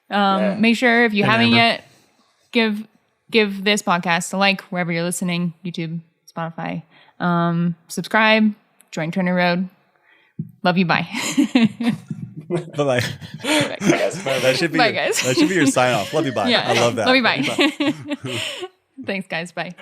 Speaker 1: Make sure if you haven't yet, give this podcast a like wherever you're listening, YouTube, Spotify. Subscribe, join TrainerRoad. Love you. Bye.
Speaker 3: Bye-bye.
Speaker 4: Bye, guys.
Speaker 3: That should be your sign off. Love you. Bye.
Speaker 1: Yeah.
Speaker 3: I love that.
Speaker 1: Love you. Bye. Thanks, guys. Bye.